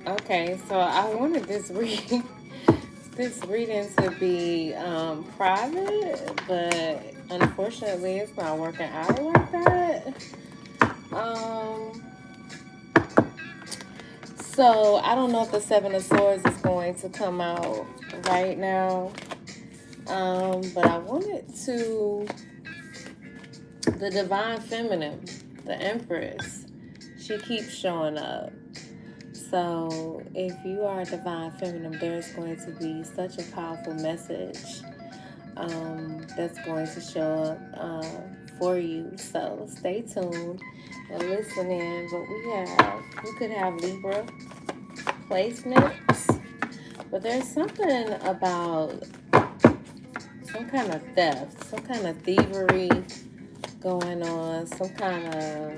Okay, so I wanted this reading to be private, but unfortunately, it's not working out like that. Um, so I don't know if the Seven of Swords is going to come out right now. But I wanted to the Divine Feminine, the Empress. She keeps showing up. So, if you are a divine feminine, there's going to be such a powerful message that's going to show up for you. So, stay tuned and listen in. But you could have Libra placements, but there's something about some kind of theft, some kind of thievery going on, some kind of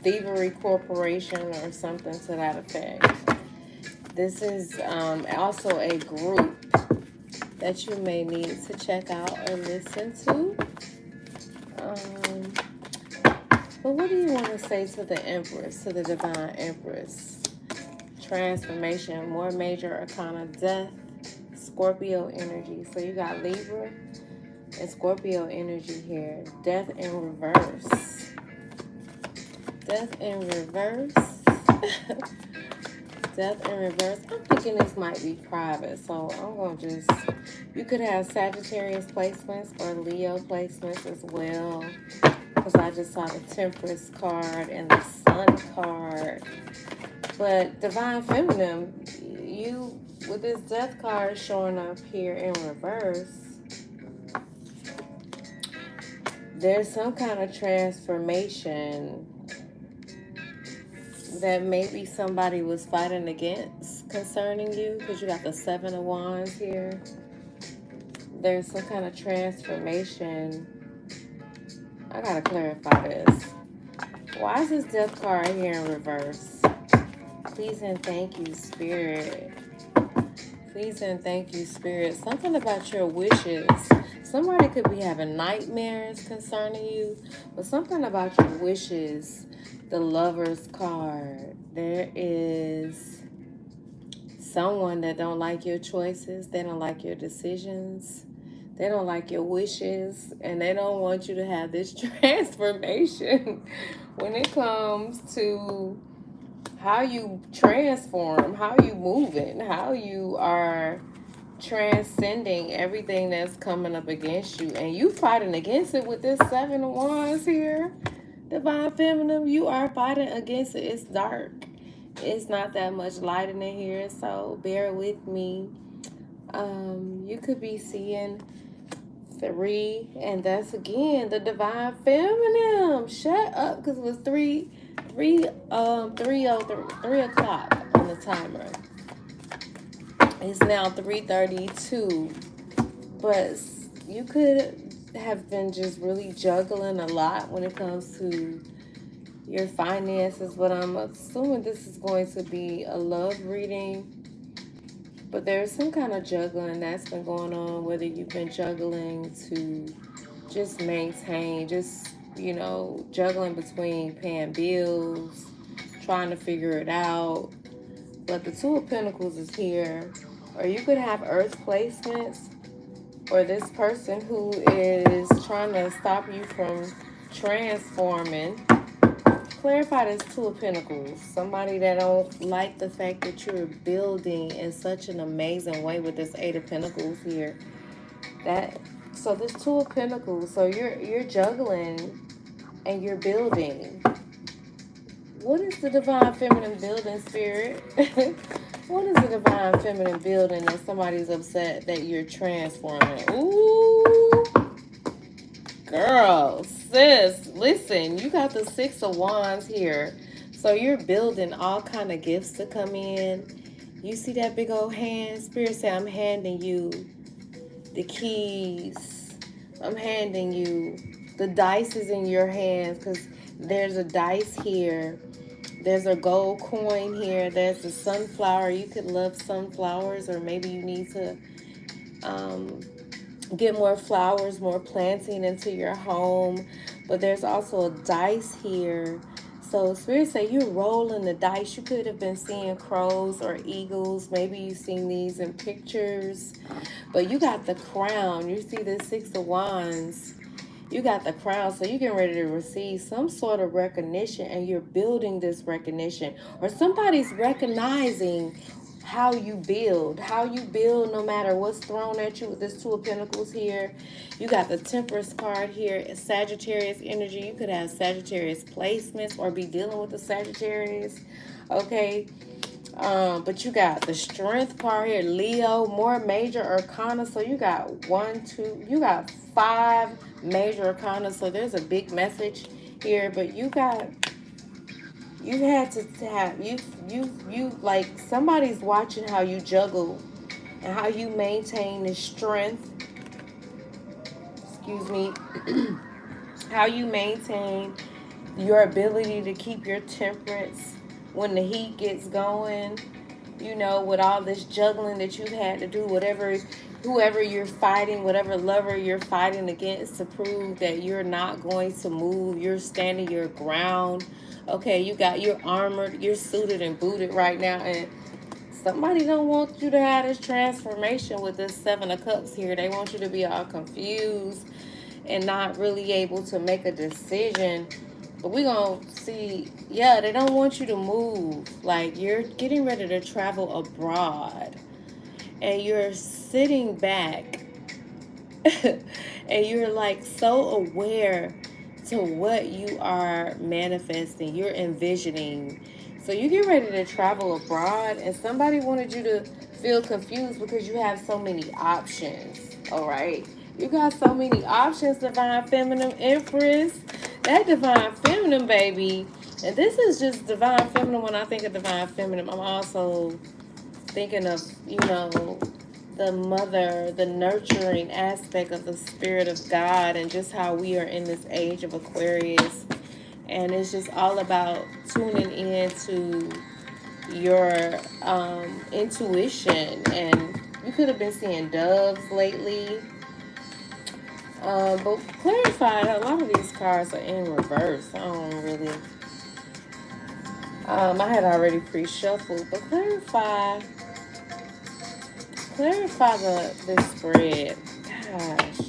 thievery corporation or something to that effect. This is also a group that you may need to check out or listen to. Um, but what do you want to say to the Empress, to the Divine Empress? Transformation, more major arcana, death, Scorpio energy. So you got Libra and Scorpio energy here. Death in reverse. Death in reverse. Death in reverse. I'm thinking this might be private, so I'm going to just... You could have Sagittarius placements or Leo placements as well, because I just saw the Temperance card and the Sun card. But Divine Feminine, you, with this Death card showing up here in reverse, there's some kind of transformation that maybe somebody was fighting against concerning you, because you got the Seven of Wands here. There's some kind of transformation. I gotta clarify this. Why is this Death card here in reverse? Please and thank you, Spirit. Please and thank you, Spirit. Something about your wishes. Somebody could be having nightmares concerning you, but something about your wishes. The Lover's card. There is someone that don't like your choices. They don't like your decisions. They don't like your wishes. And they don't want you to have this transformation when it comes to how you transform, how you moving, how you are transcending everything that's coming up against you. And you fighting against it with this Seven of Wands here. Divine Feminine, you are fighting against it. It's dark. It's not that much light in here, so bear with me. You could be seeing 3, and that's again the Divine Feminine. Shut up, because it was 3 o'clock on the timer. It's now 3:32, but you could have been just really juggling a lot when it comes to your finances, but I'm assuming this is going to be a love reading. But there's some kind of juggling that's been going on, whether you've been juggling to just maintain, juggling between paying bills, trying to figure it out. But the Two of Pentacles is here. Or you could have Earth placements, or this person who is trying to stop you from transforming. Clarify this Two of Pentacles. Somebody that don't like the fact that you're building in such an amazing way with this Eight of Pentacles here. So this Two of Pentacles, so you're juggling and you're building. What is the Divine Feminine building, Spirit? What is the Divine Feminine building that somebody's upset that you're transforming? Ooh. Girl, sis, listen, you got the Six of Wands here. So you're building all kind of gifts to come in. You see that big old hand? Spirit say, I'm handing you the keys. I'm handing you the dice is in your hands, because there's a dice here. There's a gold coin here. There's a sunflower. You could love sunflowers, or maybe you need to get more flowers, more planting into your home. But there's also a dice here. So Spirit say you're rolling the dice. You could have been seeing crows or eagles. Maybe you've seen these in pictures. But you got the crown. You see the 6 of Wands. You got the crown. So you're getting ready to receive some sort of recognition, and you're building this recognition. Or somebody's recognizing how you build. How you build no matter what's thrown at you with this 2 of Pentacles here. You got the Temperance card here. Sagittarius energy. You could have Sagittarius placements or be dealing with the Sagittarius. Okay. But you got the Strength card here, Leo, more major arcana. So you got 5 major arcana. So there's a big message here, but you had to have like somebody's watching how you juggle and how you maintain the strength. Excuse me. How you maintain your ability to keep your temperance when the heat gets going, you know, with all this juggling that you've had to do, whoever you're fighting, whatever lover you're fighting against, to prove that you're not going to move, you're standing your ground. Okay, you're armored, you're suited and booted right now, and somebody don't want you to have this transformation with this 7 of Cups here. They want you to be all confused and not really able to make a decision. But we're going to see, yeah, they don't want you to move. Like, you're getting ready to travel abroad. And you're sitting back. And you're, like, so aware to what you are manifesting. You're envisioning. So you get ready to travel abroad. And somebody wanted you to feel confused because you have so many options. All right? You got so many options, Divine Feminine Empress. That Divine Feminine, baby. And this is just Divine Feminine. When I think of Divine Feminine, I'm also thinking of, you know, the mother, the nurturing aspect of the Spirit of God, and just how we are in this age of Aquarius. And it's just all about tuning in to your intuition. And you could have been seeing doves lately. But clarify, a lot of these cards are in reverse. I don't really... I had already pre-shuffled, but clarify the spread. Gosh.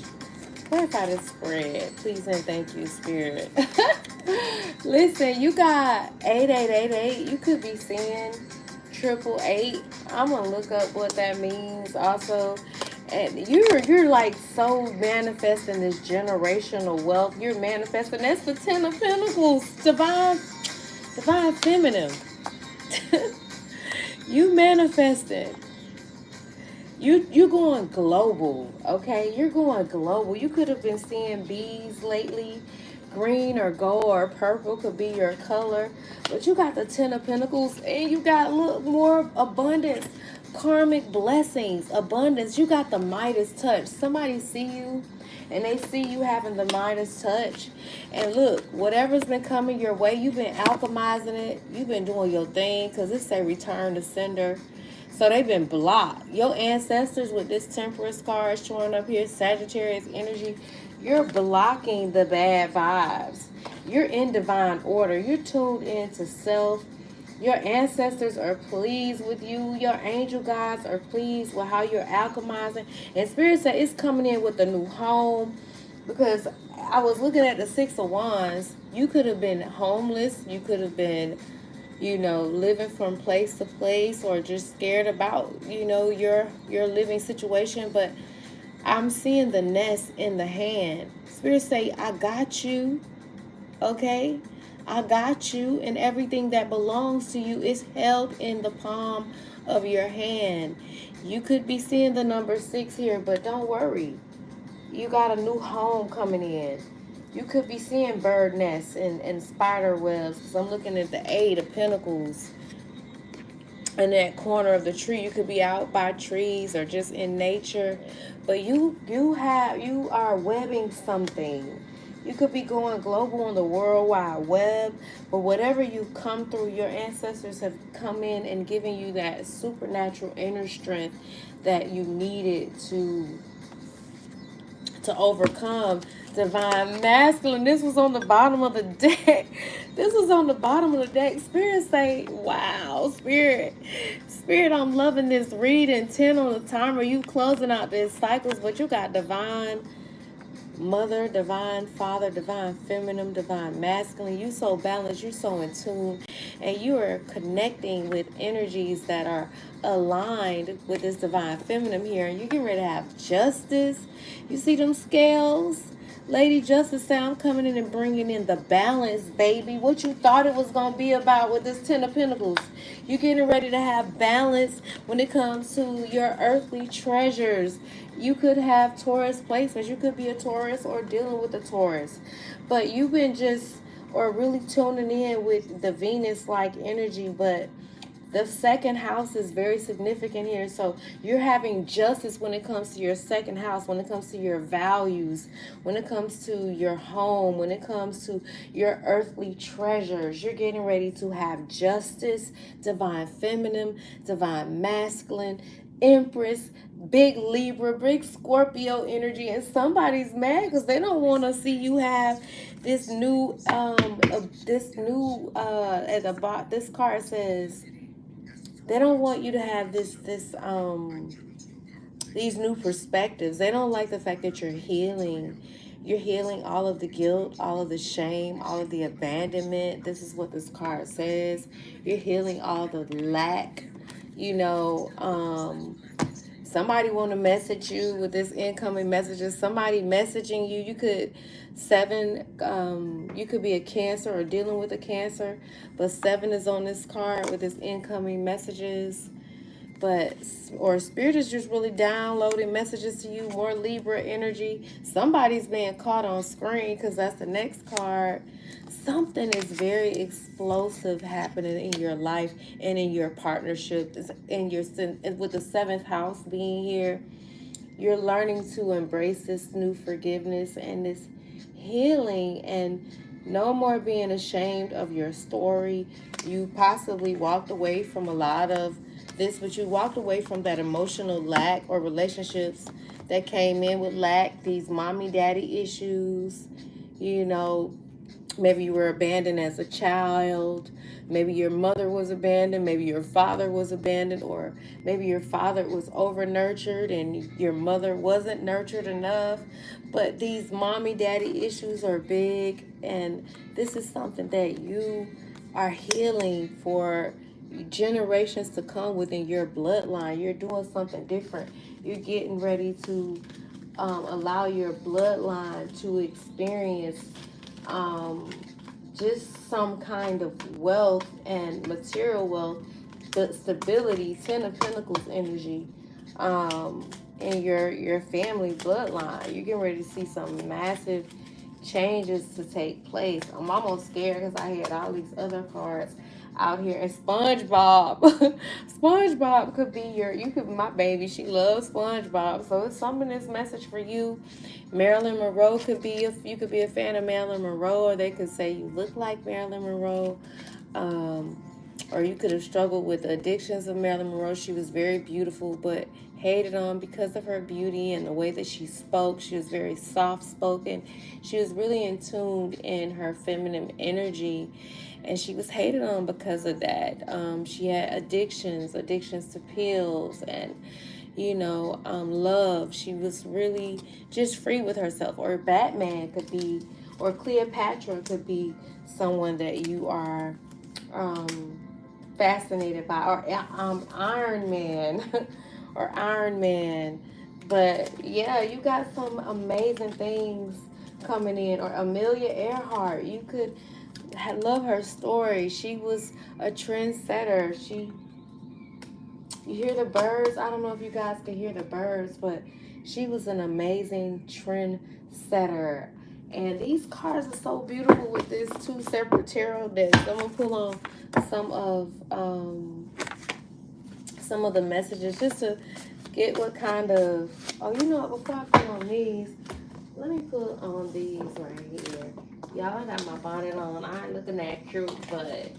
Clarify the spread. Please and thank you, Spirit. Listen, you got 8888. You could be seeing 888. I'm going to look up what that means also. And you're like so manifesting this generational wealth. You're manifesting. That's the 10 of Pentacles. Divine Feminine. You manifested. You going global, okay? You're going global. You could have been seeing bees lately. Green or gold or purple could be your color. But you got the 10 of Pentacles, and you got more abundance. Karmic blessings, abundance. You got the Midas touch. Somebody see you and they see you having the Midas touch. And look, whatever's been coming your way, you've been alchemizing it. You've been doing your thing, because it say return to sender. So they've been blocked. Your ancestors with this Temperance card showing up here, Sagittarius energy, you're blocking the bad vibes. You're in divine order. You're tuned into self. Your ancestors are pleased with you. Your angel guides are pleased with how you're alchemizing. And Spirit said it's coming in with a new home. Because I was looking at the 6 of Wands. You could have been homeless. You could have been, you know, living from place to place, or just scared about, you know, your living situation. But I'm seeing the nest in the hand. Spirit say, I got you. Okay? I got you, and everything that belongs to you is held in the palm of your hand. You could be seeing the number 6 here, but don't worry. You got a new home coming in. You could be seeing bird nests and spider webs, because I'm looking at the 8 of Pentacles in that corner of the tree. You could be out by trees or just in nature, but you are webbing something. You could be going global on the World Wide Web, but whatever you come through, your ancestors have come in and given you that supernatural inner strength that you needed to overcome Divine Masculine. This was on the bottom of the deck. This was on the bottom of the deck. Spirit say, wow, Spirit. Spirit, I'm loving this reading. 10 on the timer. You closing out these cycles, but you got Divine Mother, Divine Father, Divine Feminine, Divine Masculine. You so balanced. You're so in tune. And you are connecting with energies that are aligned with this Divine Feminine here. And you get ready to have justice. You see them scales? Lady Justice say, I'm coming in and bringing in the balance, baby. What you thought it was going to be about with this 10 of Pentacles. You're getting ready to have balance when it comes to your earthly treasures. You could have Taurus placements. You could be a Taurus or dealing with a Taurus. But you've been just, or really tuning in with the Venus-like energy, but the second house is very significant here. So you're having justice when it comes to your second house, when it comes to your values, when it comes to your home, when it comes to your earthly treasures. You're getting ready to have justice, Divine Feminine, Divine Masculine, Empress, big Libra, big Scorpio energy. And somebody's mad because they don't want to see you have this new, at the bottom, this card says, they don't want you to have these new perspectives. They don't like the fact that you're healing. You're healing all of the guilt, all of the shame, all of the abandonment. This is what this card says. You're healing all the lack. You know, somebody want to message you with this incoming messages. Somebody messaging you. You could you could be a Cancer or dealing with a Cancer, but 7 is on this card with this incoming messages. But, or Spirit is just really downloading messages to you, more Libra energy. Somebody's being caught on screen because that's the next card. Something is very explosive happening in your life and in your partnership. In your, with the 7th house being here, you're learning to embrace this new forgiveness and this healing, and no more being ashamed of your story. You possibly walked away from a lot of this, but you walked away from that emotional lack or relationships that came in with lack, these mommy daddy issues. You know, maybe you were abandoned as a child. Maybe your mother was abandoned. Maybe your father was abandoned. Or maybe your father was over-nurtured and your mother wasn't nurtured enough. But these mommy-daddy issues are big. And this is something that you are healing for generations to come within your bloodline. You're doing something different. You're getting ready to allow your bloodline to experience just some kind of wealth and material wealth, the stability, 10 of Pentacles energy in your family bloodline. You're getting ready to see some massive changes to take place. I'm almost scared because I had all these other cards out here. And SpongeBob. SpongeBob could be you could be my baby. She loves SpongeBob. So it's something in this message for you. Marilyn Monroe could be, you could be a fan of Marilyn Monroe, or they could say you look like Marilyn Monroe. Or you could have struggled with the addictions of Marilyn Monroe. She was very beautiful, but hated on because of her beauty and the way that she spoke. She was very soft-spoken. She was really in tune in her feminine energy, and she was hated on because of that. She had addictions to pills and, love. She was really just free with herself. Or Batman could be, or Cleopatra could be someone that you are fascinated by, or Iron Man or Iron Man. But yeah, you got some amazing things coming in. Or Amelia Earhart, you could love her story. She was a trendsetter. You hear the birds? I don't know if you guys can hear the birds, but she was an amazing trendsetter. And these cards are so beautiful with these 2 separate tarot decks. I'm gonna pull on some of the messages just to get what kind of, before I put on these, let me put on these right here. Y'all, I got my bonnet on. I ain't looking that cute, but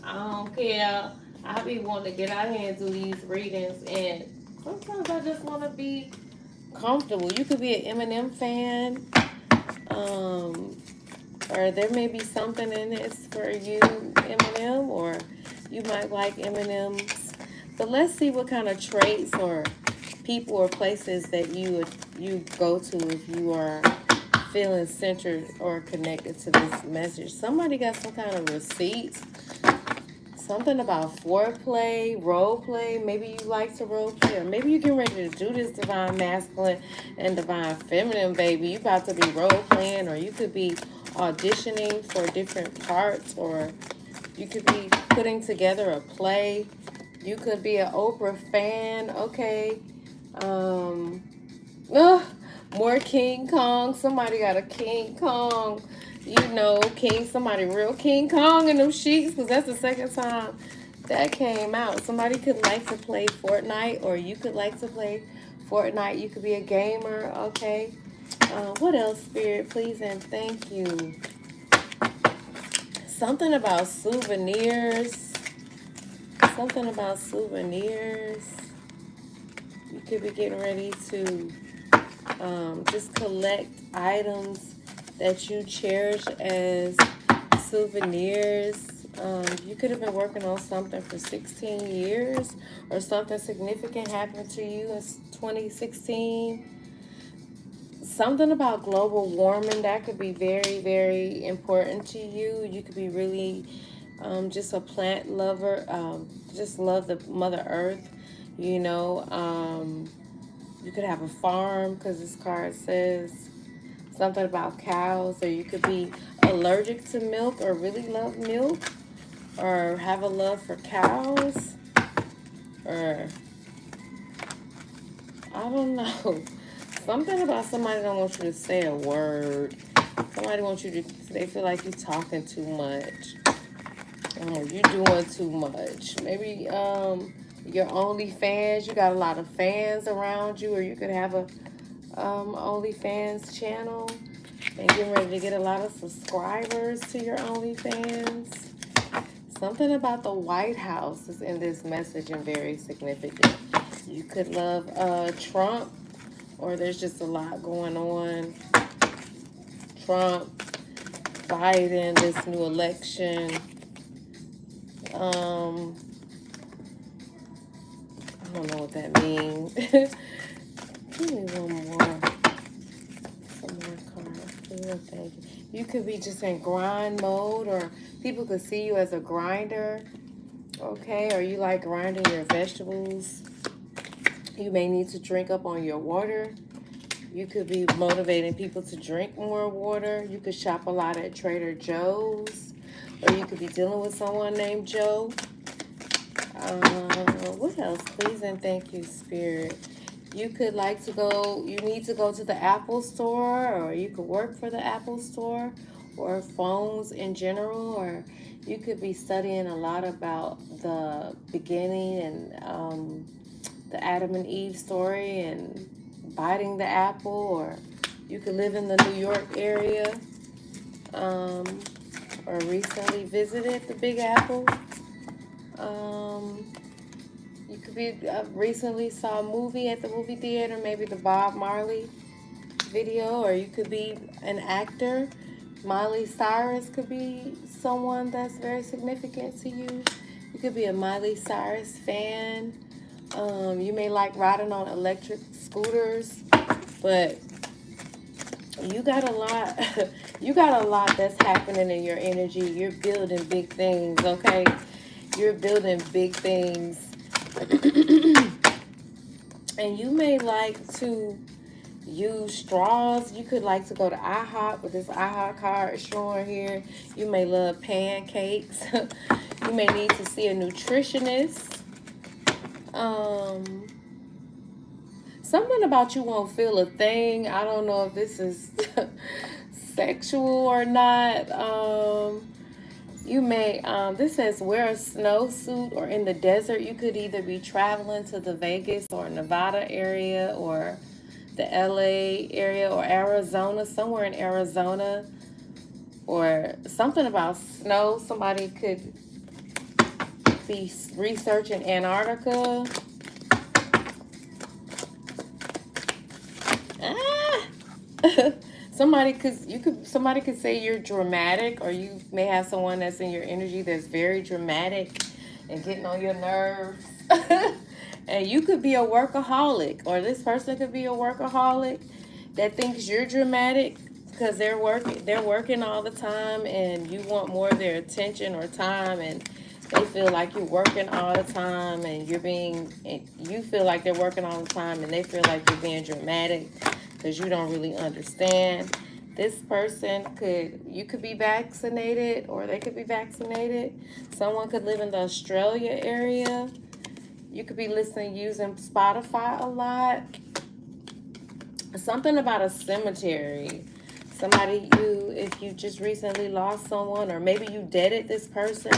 I don't care. I be wanting to get out here and do these readings, and sometimes I just want to be comfortable. You could be an Eminem fan. Or there may be something in this for you, Eminem, or you might like Eminem's. But let's see what kind of traits or people or places that you go to if you are feeling centered or connected to this message. Somebody got some kind of receipts. Something about foreplay, role play. Maybe you like to role play, or maybe you're getting ready to do this divine masculine and divine feminine, baby. You about to be role playing, or you could be auditioning for different parts, or you could be putting together a play. You could be an Oprah fan, okay. More King Kong. Somebody got a King Kong. You know, somebody real King Kong in them sheets, because that's the second time that came out. Somebody could like to play Fortnite, or you could like to play Fortnite. You could be a gamer, okay? What else, Spirit, please and thank you. Something about souvenirs. Something about souvenirs. You could be getting ready to just collect items that you cherish as souvenirs. You could have been working on something for 16 years, or something significant happened to you in 2016. Something about global warming that could be very, very important to you. You could be really just a plant lover, just love the Mother Earth, you know. You could have a farm, because this card says something about cows, or you could be allergic to milk or really love milk, or have a love for cows, or I don't know. Something about somebody don't want you to say a word. Somebody wants you to, they feel like you're talking too much. Or you're doing too much. Maybe your OnlyFans, you got a lot of fans around you, or you could have a OnlyFans channel and getting ready to get a lot of subscribers to your OnlyFans. Something about the White House is in this message and very significant. You could love Trump, or there's just a lot going on. Trump, Biden, this new election. I don't know what that means. Give me one more. Some more cards. Thank you. You could be just in grind mode, or people could see you as a grinder. Okay, or you like grinding your vegetables. You may need to drink up on your water. You could be motivating people to drink more water. You could shop a lot at Trader Joe's, or you could be dealing with someone named Joe. What else? Please and thank you, Spirit. You could like to go, you need to go to the Apple store, or you could work for the Apple store, or phones in general, or you could be studying a lot about the beginning and the Adam and Eve story and biting the apple, or you could live in the New York area, or recently visited the Big Apple. You could be recently saw a movie at the movie theater, maybe the Bob Marley video, or you could be an actor. Miley Cyrus could be someone that's very significant to you. You could be a Miley Cyrus fan. You may like riding on electric scooters, but you got a lot. You got a lot that's happening in your energy. You're building big things, okay? You're building big things. And you may like to use straws. You could like to go to IHOP with this IHOP card showing here. You may love pancakes. You may need to see a nutritionist. Something about you won't feel a thing. I don't know if this is sexual or not. You may, this says wear a snowsuit or in the desert. You could either be traveling to the Vegas or Nevada area, or the LA area, or Arizona, somewhere in Arizona, or something about snow. Somebody could be researching Antarctica. somebody could say you're dramatic, or you may have someone that's in your energy that's very dramatic and getting on your nerves. And you could be a workaholic, or this person could be a workaholic that thinks you're dramatic because they're working all the time, and you want more of their attention or time, and they feel like you're working all the time, and you feel like they're working all the time, and they feel like you're being dramatic because you don't really understand. This person you could be vaccinated, or they could be vaccinated. Someone could live in the Australia area. You could be using Spotify a lot. Something about a cemetery. If you just recently lost someone, or maybe you dated this person,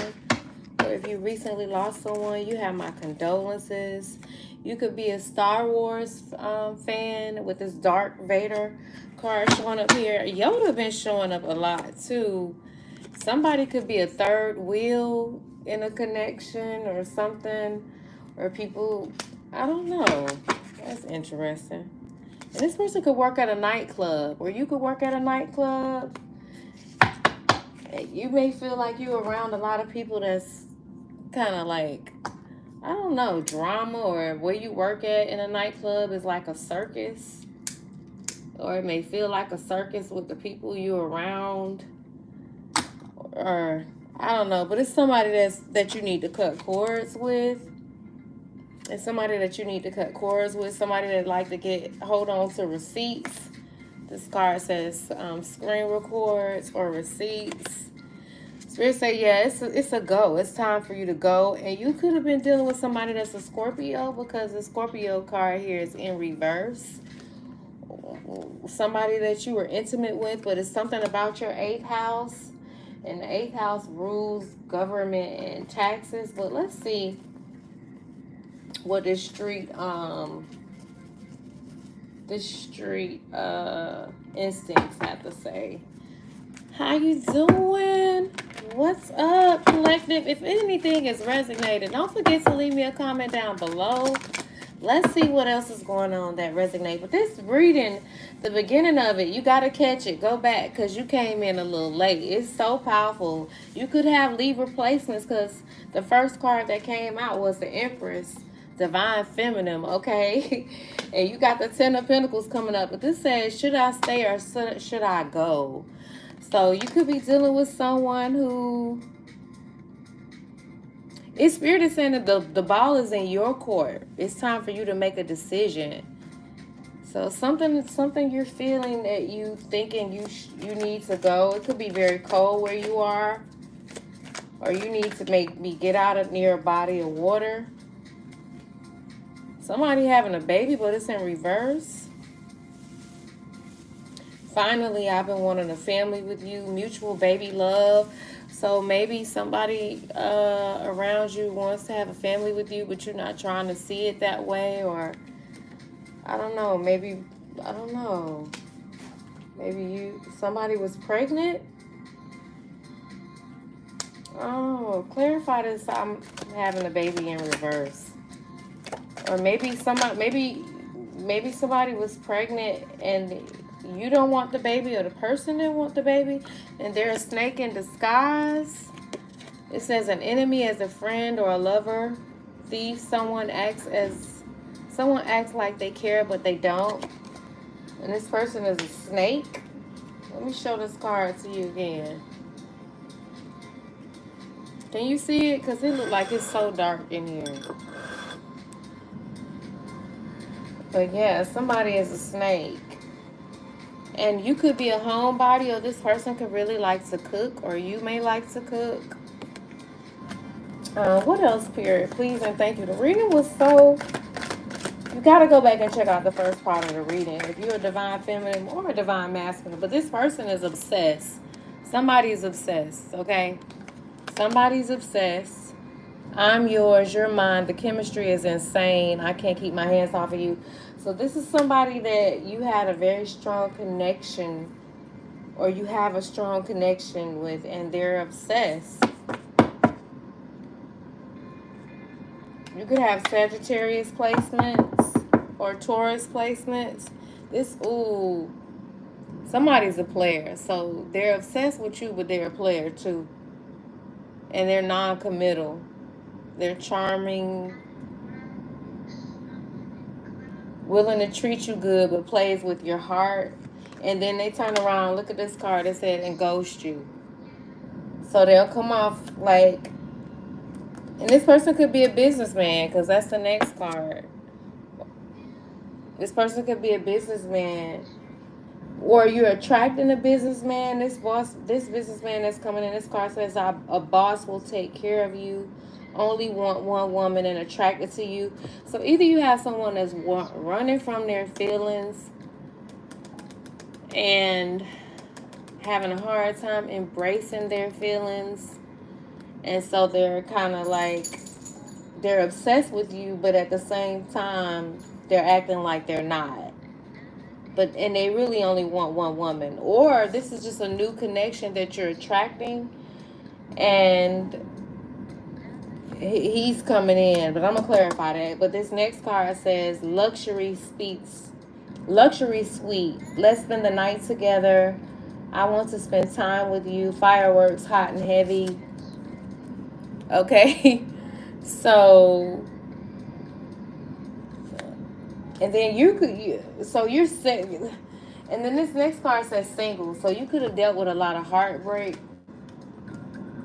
or if you recently lost someone, you have my condolences. You could be a Star Wars fan with this Darth Vader card showing up here. Yoda been showing up a lot too. Somebody could be a third wheel in a connection or something. Or people, I don't know. That's interesting. And this person could work at a nightclub, or you could work at a nightclub. You may feel like you're around a lot of people that's kind of like, I don't know, drama, or where you work at in a nightclub is like a circus. Or it may feel like a circus with the people you're around. Or, I don't know, but it's somebody that you need to cut cords with. It's somebody that you need to cut cords with. Somebody that like to hold on to receipts. This card says screen records or receipts. Spirit say, yeah, it's a go. It's time for you to go. And you could have been dealing with somebody that's a Scorpio, because the Scorpio card here is in reverse. Somebody that you were intimate with, but it's something about your 8th house. And the 8th house rules government and taxes. But let's see what this street instincts have to say. How you doing? What's up, collective? If anything is resonating, don't forget to leave me a comment down below. Let's see what else is going on that resonates. But this reading, the beginning of it, you got to catch it. Go back, because you came in a little late. It's so powerful. You could have Libra placements, because the first card that came out was the Empress. Divine Feminine, okay? And you got the 10 of Pentacles coming up. But this says, should I stay or should I go? So you could be dealing with someone who... It's Spirit is saying that the ball is in your court. It's time for you to make a decision. So something you're feeling that you thinking you need to go. It could be very cold where you are. Or you need to get out of near a body of water. Somebody having a baby, but it's in reverse. Finally, I've been wanting a family with you. Mutual baby love. So maybe somebody around you wants to have a family with you, but you're not trying to see it that way. Or, I don't know. Maybe somebody was pregnant. Oh, clarify this. I'm having a baby in reverse. Or maybe somebody was pregnant and you don't want the baby, or the person didn't want the baby, and they're a snake in disguise. It says an enemy as a friend or a lover. Thief, someone acts like they care but they don't. And this person is a snake. Let me show this card to you again. Can you see it? Because it looks like it's so dark in here. But yeah, somebody is a snake. And you could be a homebody, or this person could really like to cook, or you may like to cook. What else, Spirit? Please and thank you. The reading was so... You got to go back and check out the first part of the reading. If you're a divine feminine or a divine masculine. But this person is obsessed. Somebody's obsessed, okay? Somebody's obsessed. I'm yours, you're mine. The chemistry is insane. I can't keep my hands off of you. So this is somebody that you had a very strong connection, or you have a strong connection with, and they're obsessed. You could have Sagittarius placements or Taurus placements. Somebody's a player. So they're obsessed with you, but they're a player too. And they're non-committal. They're charming, willing to treat you good, but plays with your heart. And then they turn around, look at this card that said, and ghost you. So they'll come off like, and this person could be a businessman, because that's the next card. This person could be a businessman, or you're attracting a businessman. This businessman that's coming in, this card says a boss will take care of you, only want one woman and attracted to you. So either you have someone that's running from their feelings and having a hard time embracing their feelings, and so they're kind of like, they're obsessed with you, but at the same time they're acting like they're not, and they really only want one woman. Or this is just a new connection that you're attracting, and he's coming in, but I'm gonna clarify that. But this next card says luxury suite, let's spend the night together, I want to spend time with you, fireworks hot and heavy. Okay. So, and then so you're saying, and then this next card says single. So you could have dealt with a lot of heartbreak,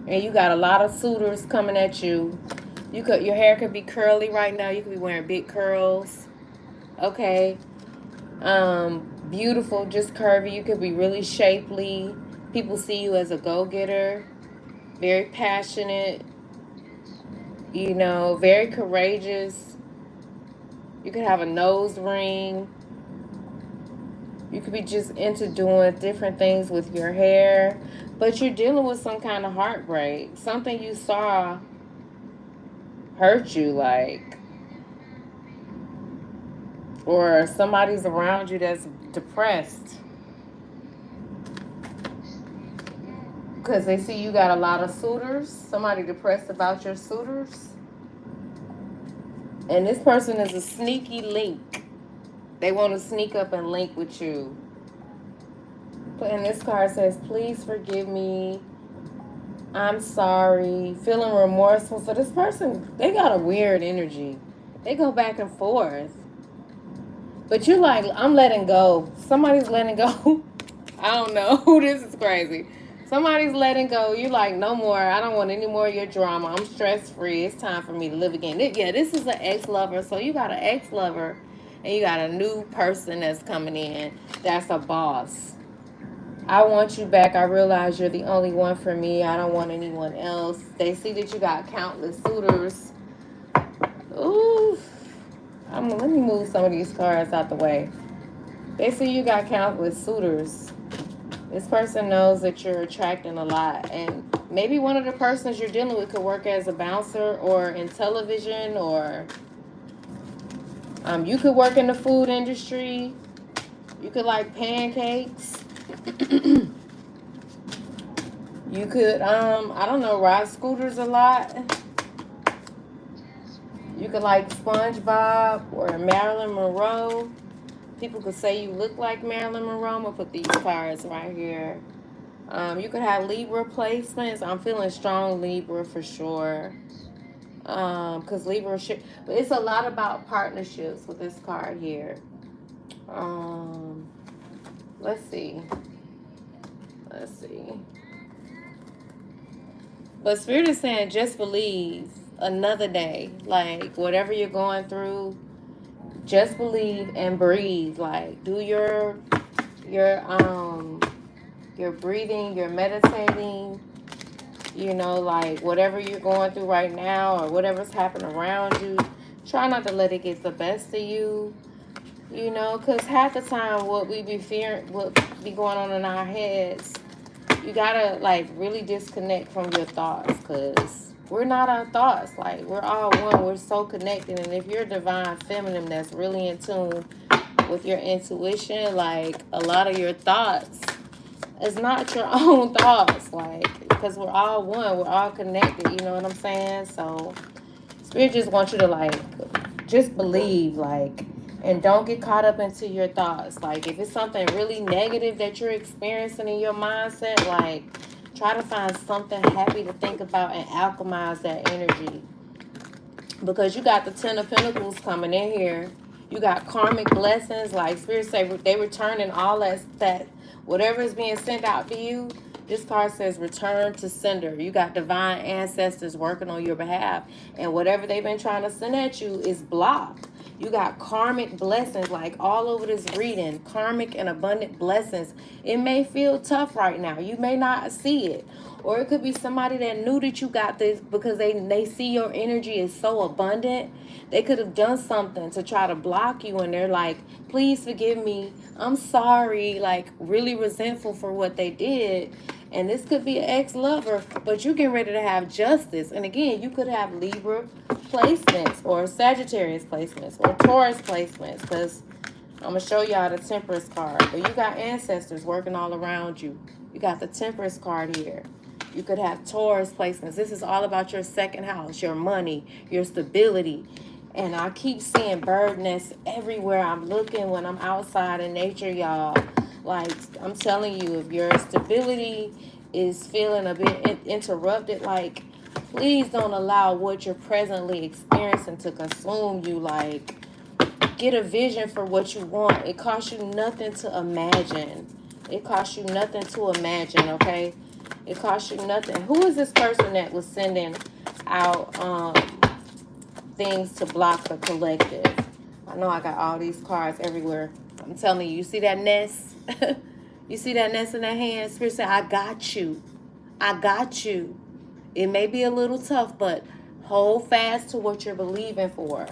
and you got a lot of suitors coming at you. Your hair could be curly right now. You could be wearing big curls. Okay. Beautiful, just curvy. You could be really shapely. People see you as a go-getter, very passionate, very courageous. You could have a nose ring. You could be just into doing different things with your hair, but you're dealing with some kind of heartbreak. Something you saw hurt you, like, or somebody's around you that's depressed because they see you got a lot of suitors. Somebody depressed about your suitors. And this person is a sneaky link. They want to sneak up and link with you. And this card says, please forgive me, I'm sorry, feeling remorseful. So this person, they got a weird energy. They go back and forth. But you're like, I'm letting go. Somebody's letting go. I don't know. This is crazy. Somebody's letting go. You're like, no more. I don't want any more of your drama. I'm stress-free. It's time for me to live again. Yeah, this is an ex-lover. So you got an ex-lover, and you got a new person that's coming in. That's a boss. I want you back. I realize you're the only one for me. I don't want anyone else. They see that you got countless suitors. Ooh. Let me move some of these cards out the way. They see you got countless suitors. This person knows that you're attracting a lot. And maybe one of the persons you're dealing with could work as a bouncer or in television, or you could work in the food industry. You could like pancakes. You could, I don't know, ride scooters a lot. You could like SpongeBob or Marilyn Monroe. People could say you look like Marilyn Monroe. I'm going to put these cards right here. You could have Libra placements. I'm feeling strong Libra for sure. Because Libra should... But it's a lot about partnerships with this card here. Let's see. But Spirit is saying just believe another day. Like, whatever you're going through, just believe and breathe. Like, do your breathing, your meditating, like whatever you're going through right now or whatever's happening around you, try not to let it get the best of you, because half the time what we be fearing, what be going on in our heads, you gotta like really disconnect from your thoughts, because we're not our thoughts. Like, we're all one. We're so connected. And if you're divine feminine that's really in tune with your intuition, like, a lot of your thoughts is not your own thoughts. Like, because we're all one. We're all connected. You know what I'm saying? So, Spirit just wants you to, like, just believe. Like, And don't get caught up into your thoughts. Like, if it's something really negative that you're experiencing in your mindset, like, try to find something happy to think about and alchemize that energy. Because you got the Ten of Pentacles coming in here. You got karmic blessings. Like, Spirit say they returning all that whatever is being sent out to you. This card says return to sender. You got divine ancestors working on your behalf. And whatever they've been trying to send at you is blocked. You got karmic blessings like all over this reading. Karmic and abundant blessings. It may feel tough right now. You may not see it. Or it could be somebody that knew that you got this because they see your energy is so abundant. They could have done something to try to block you, and they're like, please forgive me. I'm sorry. Like, really resentful for what they did. And this could be an ex-lover, but you're getting ready to have justice. And again, you could have Libra placements or Sagittarius placements or Taurus placements, because I'm going to show y'all the Temperance card. But you got ancestors working all around you. You got the Temperance card here. You could have Taurus placements. This is all about your second house, your money, your stability. And I keep seeing bird nests everywhere I'm looking when I'm outside in nature, y'all. Like, I'm telling you, if your stability is feeling a bit interrupted, like, please don't allow what you're presently experiencing to consume you. Like, get a vision for what you want. It costs you nothing to imagine. It costs you nothing to imagine, okay? It costs you nothing. Who is this person that was sending out things to block the collective? I know I got all these cards everywhere. I'm telling you, you see that nest? You see that nest in that hand? Spirit said, I got you. I got you. It may be a little tough, but hold fast to what you're believing for.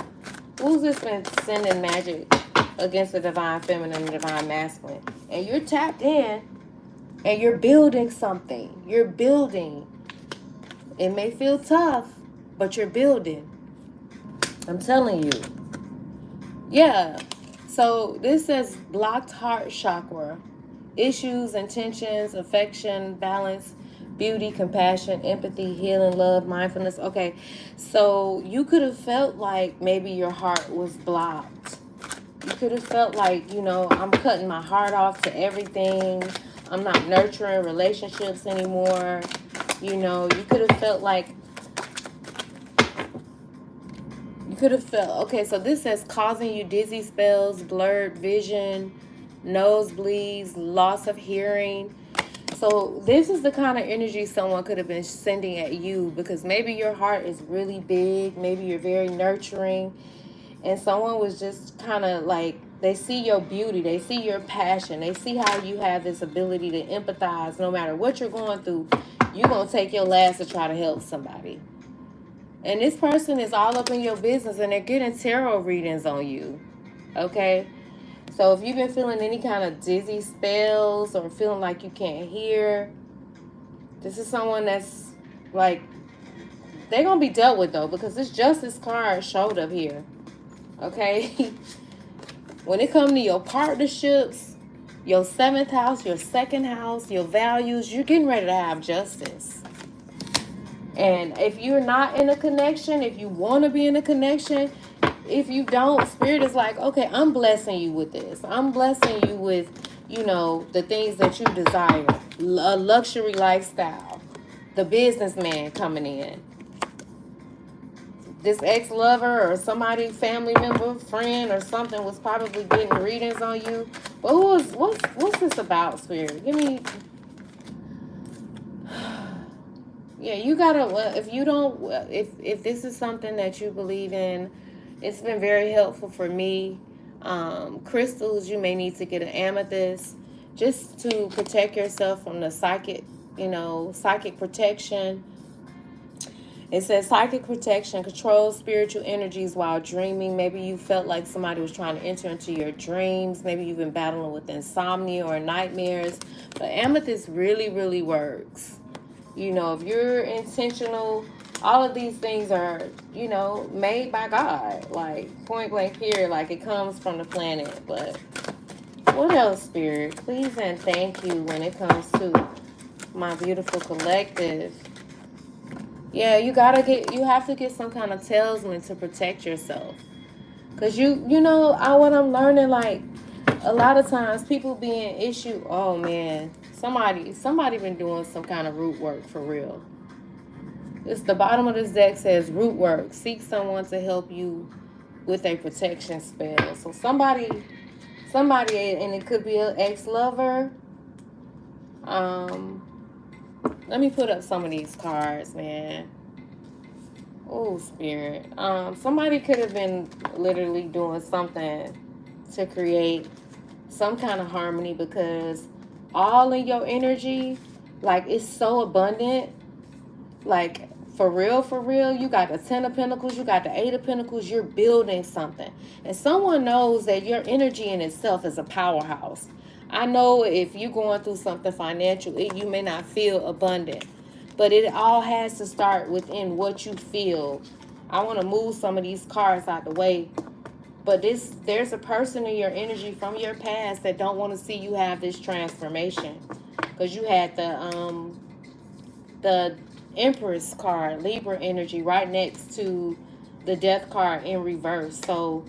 Who's this been sending magic against the divine feminine and divine masculine? And you're tapped in and you're building something. You're building. It may feel tough, but you're building. I'm telling you. Yeah. So this says blocked heart chakra. Issues, intentions, affection, balance, beauty, compassion, empathy, healing, love, mindfulness. Okay. So you could have felt like maybe your heart was blocked. You could have felt like, you know, I'm cutting my heart off to everything. I'm not nurturing relationships anymore. You know, you could have felt like, okay, so this says causing you dizzy spells, blurred vision, nosebleeds, loss of hearing. So this is the kind of energy someone could have been sending at you, because maybe your heart is really big. Maybe you're very nurturing. And someone was just kind of like, they see your beauty. They see your passion. They see how you have this ability to empathize. No matter what you're going through, you're going to take your last to try to help somebody. And this person is all up in your business, and they're getting tarot readings on you. Okay? So if you've been feeling any kind of dizzy spells or feeling like you can't hear, this is someone that's like, they're going to be dealt with, though, because this justice card showed up here. Okay? When it comes to your partnerships, your 7th house, your 2nd house, your values, you're getting ready to have justice. And if you're not in a connection, if you want to be in a connection, if you don't, Spirit is like, okay, I'm blessing you with this. I'm blessing you with, you know, the things that you desire. A luxury lifestyle. The businessman coming in. This ex-lover or somebody, family member, friend, or something was probably getting readings on you. But what's this about, Spirit? Give me... Yeah, you gotta, if this is something that you believe in, it's been very helpful for me. Crystals, you may need to get an amethyst just to protect yourself from the psychic protection. It says psychic protection, controls spiritual energies while dreaming. Maybe you felt like somebody was trying to enter into your dreams. Maybe you've been battling with insomnia or nightmares. But amethyst really, really works. You know, if you're intentional, all of these things are, you know, made by God. Like, point blank period, like it comes from the planet. But what else, Spirit? Please and thank you when it comes to my beautiful collective. Yeah, you have to get some kind of talisman to protect yourself. Because you know, what I'm learning, like, a lot of times people being issue, oh man, somebody been doing some kind of root work for real. It's the bottom of this deck says root work. Seek someone to help you with a protection spell. So somebody, and it could be an ex-lover. Let me put up some of these cards, man. Oh, spirit. Somebody could have been literally doing something to create some kind of harmony, because all in your energy, like, it's so abundant. Like, for real, you got the 10 of Pentacles, you got the 8 of Pentacles, you're building something. And someone knows that your energy in itself is a powerhouse. I know if you're going through something financial, you may not feel abundant. But it all has to start within what you feel. I want to move some of these cards out the way. But there's a person in your energy from your past that don't want to see you have this transformation. Because you had the Empress card, Libra energy, right next to the Death card in reverse. So,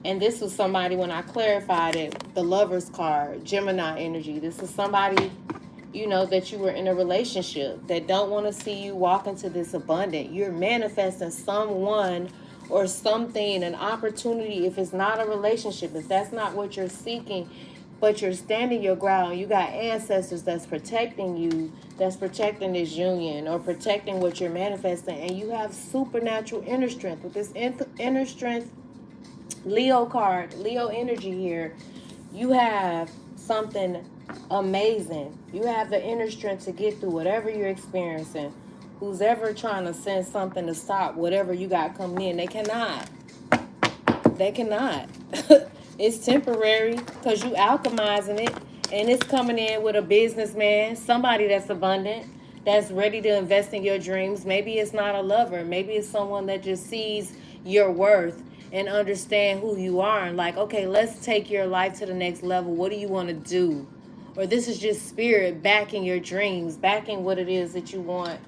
and this was somebody, when I clarified it, the Lovers card, Gemini energy. This is somebody, you know, that you were in a relationship that don't want to see you walk into this abundant. You're manifesting someone or something, an opportunity. If it's not a relationship, if that's not what you're seeking, but you're standing your ground, you got ancestors that's protecting you, that's protecting this union or protecting what you're manifesting, and you have supernatural inner strength. With this inner strength Leo card, Leo energy here, you have something amazing. You have the inner strength to get through whatever you're experiencing. Who's ever trying to send something to stop whatever you got coming in, they cannot. They cannot. It's temporary because you alchemizing it, and it's coming in with a businessman, somebody that's abundant, that's ready to invest in your dreams. Maybe it's not a lover. Maybe it's someone that just sees your worth and understand who you are, and like, okay, let's take your life to the next level. What do you want to do? Or this is just spirit backing your dreams, backing what it is that you want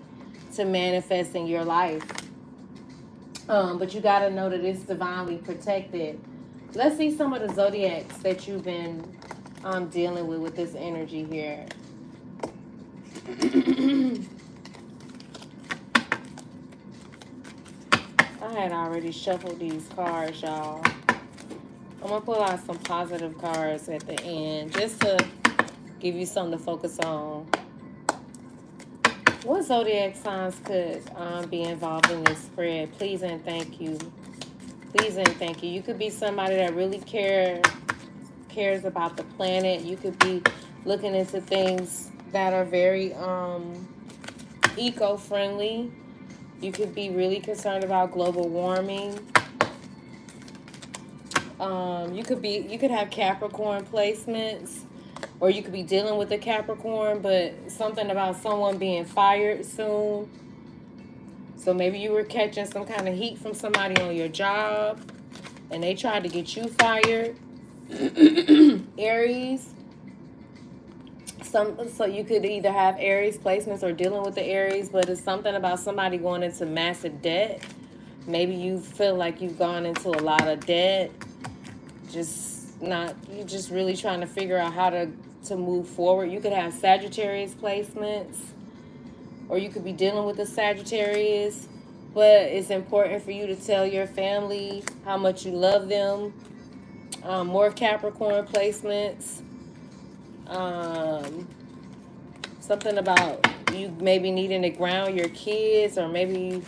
to manifest in your life. But you got to know that it's divinely protected. Let's see some of the zodiacs that you've been dealing with this energy here. I had already shuffled these cards, y'all. I'm going to pull out some positive cards at the end just to give you something to focus on. What zodiac signs could be involved in this spread? Please and thank you. Please and thank you. You could be somebody that really cares about the planet. You could be looking into things that are very eco-friendly. You could be really concerned about global warming. You could have Capricorn placements, or you could be dealing with a Capricorn, but something about someone being fired soon. So maybe you were catching some kind of heat from somebody on your job, and they tried to get you fired. Aries. So you could either have Aries placements or dealing with the Aries, but it's something about somebody going into massive debt. Maybe you feel like you've gone into a lot of debt. You're just really trying to figure out how to move forward. You could have Sagittarius placements, or you could be dealing with a Sagittarius, but it's important for you to tell your family how much you love them. More Capricorn placements. Something about you maybe needing to ground your kids, or maybe,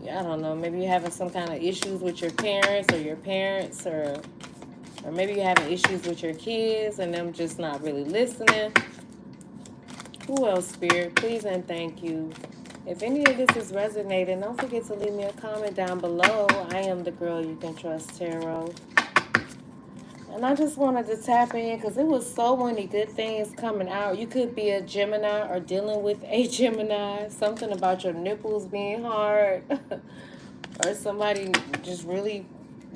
I don't know, maybe you're having some kind of issues with your parents, or maybe you're having issues with your kids and them just not really listening. Who else, Spirit? Please and thank you. If any of this is resonating, don't forget to leave me a comment down below. I am the girl you can trust, Tarot. And I just wanted to tap in because it was so many good things coming out. You could be a Gemini or dealing with a Gemini. Something about your nipples being hard. Or somebody just really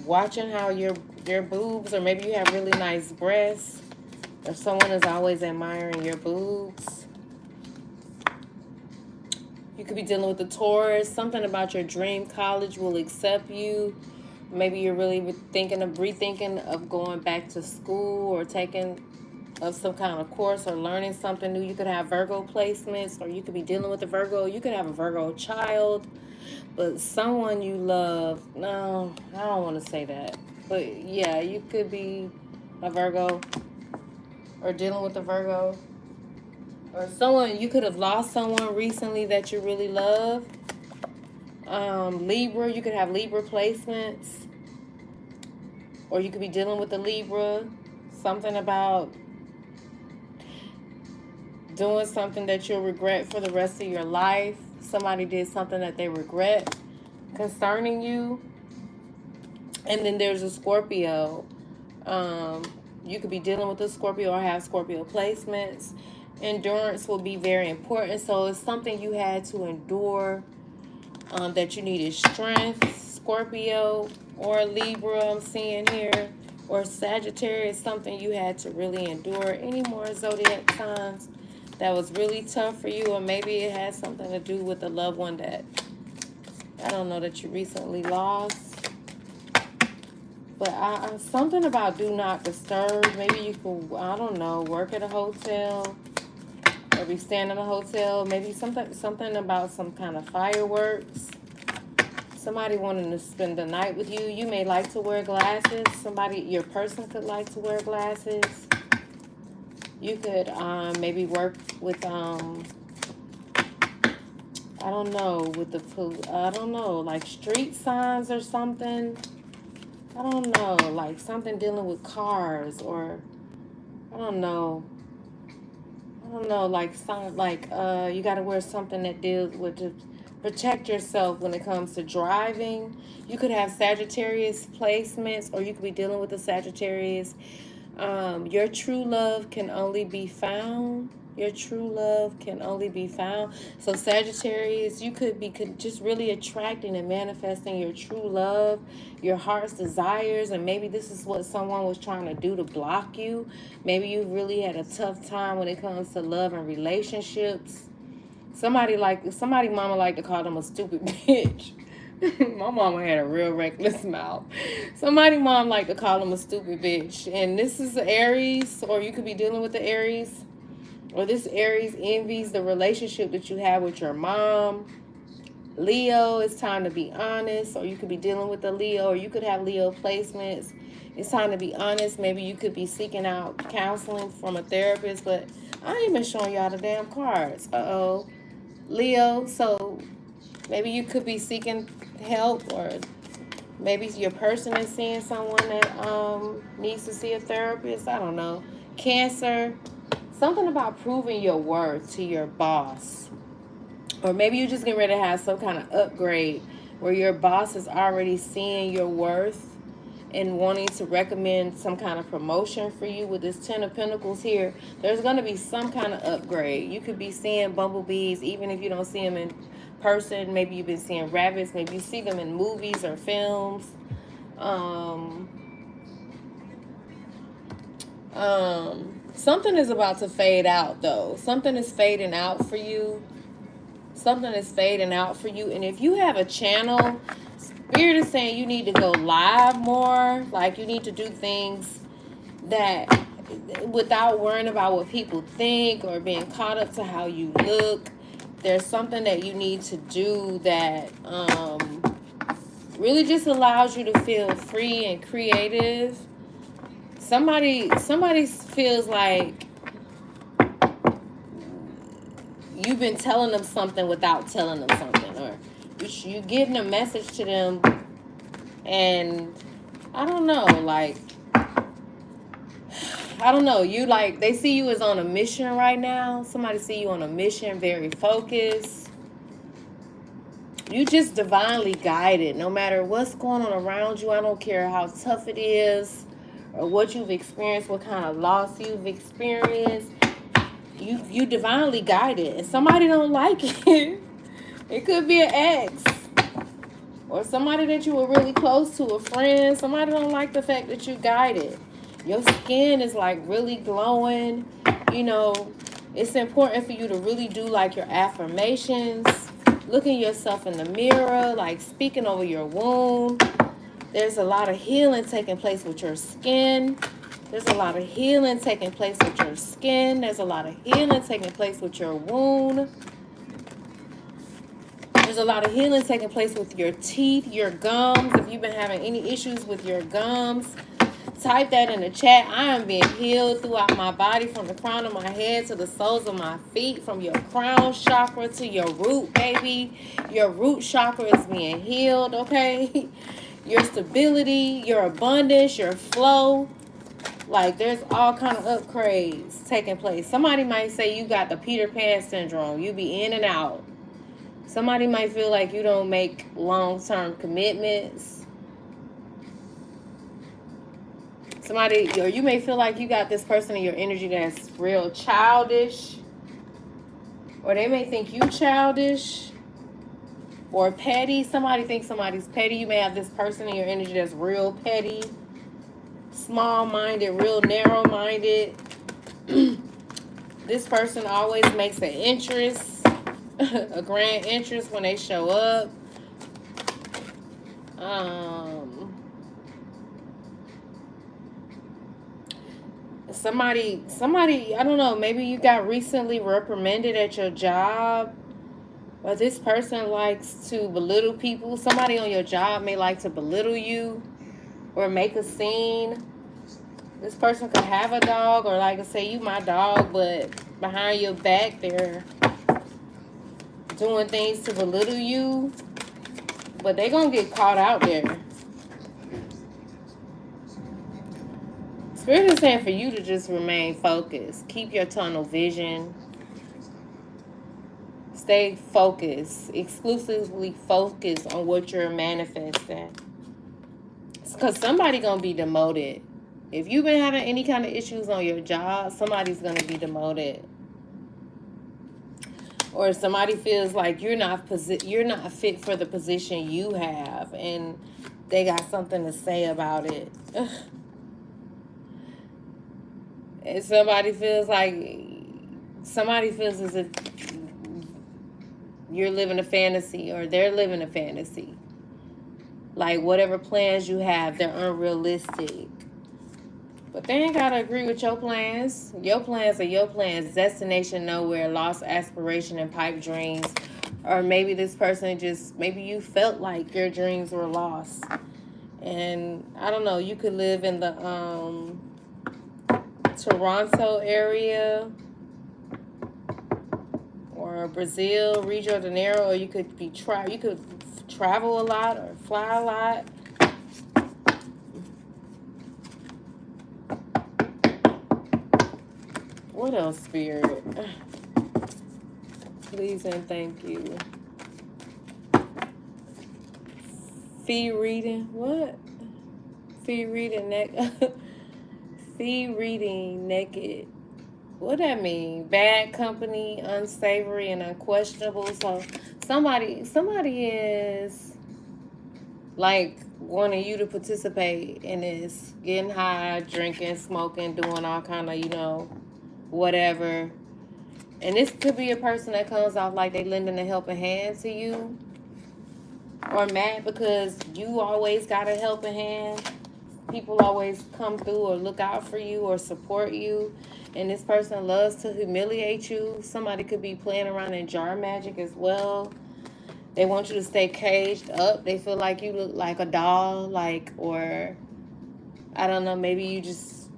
watching how your boobs, or maybe you have really nice breasts. Or someone is always admiring your boobs. You could be dealing with the Taurus. Something about your dream college will accept you. Maybe you're really rethinking of going back to school or taking of some kind of course or learning something new. You could have Virgo placements, or you could be dealing with a Virgo. You could have a Virgo child, but someone you love. No, I don't want to say that. But yeah, you could be a Virgo or dealing with a Virgo. Or someone, you could have lost someone recently that you really love. Libra, you could have Libra placements. Or you could be dealing with a Libra. Something about doing something that you'll regret for the rest of your life. Somebody did something that they regret concerning you. And then there's a Scorpio. You could be dealing with a Scorpio or have Scorpio placements. Endurance will be very important. So it's something you had to endure, that you needed strength. Scorpio or Libra, I'm seeing here. Or Sagittarius, something you had to really endure. Any more zodiac signs that was really tough for you, or maybe it has something to do with a loved one that, I don't know, that you recently lost. But something about do not disturb. Maybe you could, I don't know, work at a hotel or be staying in a hotel. Maybe something about some kind of fireworks. Somebody wanting to spend the night with you. You may like to wear glasses. Your person could like to wear glasses. You could maybe work with, I don't know, like street signs or something. I don't know, like something dealing with cars, or I don't know, like you got to wear something that deals with to protect yourself when it comes to driving. You could have Sagittarius placements, or you could be dealing with a Sagittarius. Your true love can only be found. Your true love can only be found. So Sagittarius, you could be just really attracting and manifesting your true love, your heart's desires, and maybe this is what someone was trying to do to block you. Maybe you really had a tough time when it comes to love and relationships. Somebody mama like to call them a stupid bitch. My mama had a real reckless mouth. Somebody mom like to call them a stupid bitch. And this is Aries, or you could be dealing with the Aries. Or this Aries envies the relationship that you have with your mom. Leo, it's time to be honest. Or you could be dealing with a Leo, or you could have Leo placements. It's time to be honest. Maybe you could be seeking out counseling from a therapist. But I ain't even showing y'all the damn cards. Uh-oh. Leo, so maybe you could be seeking help, or maybe your person is seeing someone that needs to see a therapist. I don't know. Cancer, something about proving your worth to your boss. Or maybe you're just getting ready to have some kind of upgrade where your boss is already seeing your worth and wanting to recommend some kind of promotion for you. With this 10 of Pentacles here, there's going to be some kind of upgrade. You could be seeing bumblebees, even if you don't see them in person. Maybe you've been seeing rabbits. Maybe you see them in movies or films. Something is about to fade out, though. Something is fading out for you. Something is fading out for you. And if you have a channel, Spirit is saying you need to go live more. Like, you need to do things that without worrying about what people think or being caught up to how you look. There's something that you need to do that really just allows you to feel free and creative. Somebody feels like you've been telling them something without telling them something, or you getting a message to them, and I don't know, you like, they see you as on a mission right now. Somebody see you on a mission, very focused. You just divinely guided, no matter what's going on around you. I don't care how tough it is or what you've experienced, what kind of loss you've experienced. You divinely guided, and somebody don't like it. It could be an ex or somebody that you were really close to, a friend. Somebody don't like the fact that you guided. Your skin is like really glowing. You know, it's important for you to really do like your affirmations, looking yourself in the mirror, like speaking over your wound. There's a lot of healing taking place with your skin. There's a lot of healing taking place with your skin. There's a lot of healing taking place with your wound. There's a lot of healing taking place with your teeth, your gums. If you've been having any issues with your gums, type that in the chat. I am being healed throughout my body, from the crown of my head to the soles of my feet, from your crown chakra to your root, baby. Your root chakra is being healed, okay? Your stability, your abundance, your flow. Like, there's all kind of upgrades taking place. Somebody might say you got the Peter Pan syndrome. You be in and out. Somebody might feel like you don't make long-term commitments. Somebody, or you may feel like you got this person in your energy that's real childish. Or they may think you childish or petty. Somebody thinks somebody's petty. You may have this person in your energy that's real petty, small-minded, real narrow-minded. This person always makes an interest. A grand interest when they show up. Somebody, I don't know, maybe you got recently reprimanded at your job, or this person likes to belittle people. Somebody on your job may like to belittle you or make a scene. This person could have a dog, or like I say, you my dog, but behind your back they're doing things to belittle you, but they're gonna get caught out there. Spirit is saying for you to just remain focused. Keep your tunnel vision. Stay focused. Exclusively focused on what you're manifesting. Because somebody's gonna be demoted. If you've been having any kind of issues on your job, somebody's gonna be demoted. Or somebody feels like you're not fit for the position you have, and they got something to say about it. And somebody feels as if you're living a fantasy, or they're living a fantasy. Like, whatever plans you have, they're unrealistic. But they ain't got to agree with your plans. Your plans are your plans. Destination nowhere, lost aspiration and pipe dreams. Or maybe this person maybe you felt like your dreams were lost. And I don't know, you could live in the Toronto area, or Brazil, Rio de Janeiro, or you could travel a lot or fly a lot. What else, Spirit? Please and thank you. Fee reading? What? Fee reading Fee reading naked. What that mean? Bad company, unsavory, and unquestionable. So somebody is like wanting you to participate in this, getting high, drinking, smoking, doing all kind of, whatever. And this could be a person that comes off like they lending a helping hand to you, or mad because you always got a helping hand. People always come through or look out for you or support you, and this person loves to humiliate you. Somebody could be playing around in jar magic as well. They want you to stay caged up. They feel like you look like a doll, or I don't know, maybe you just,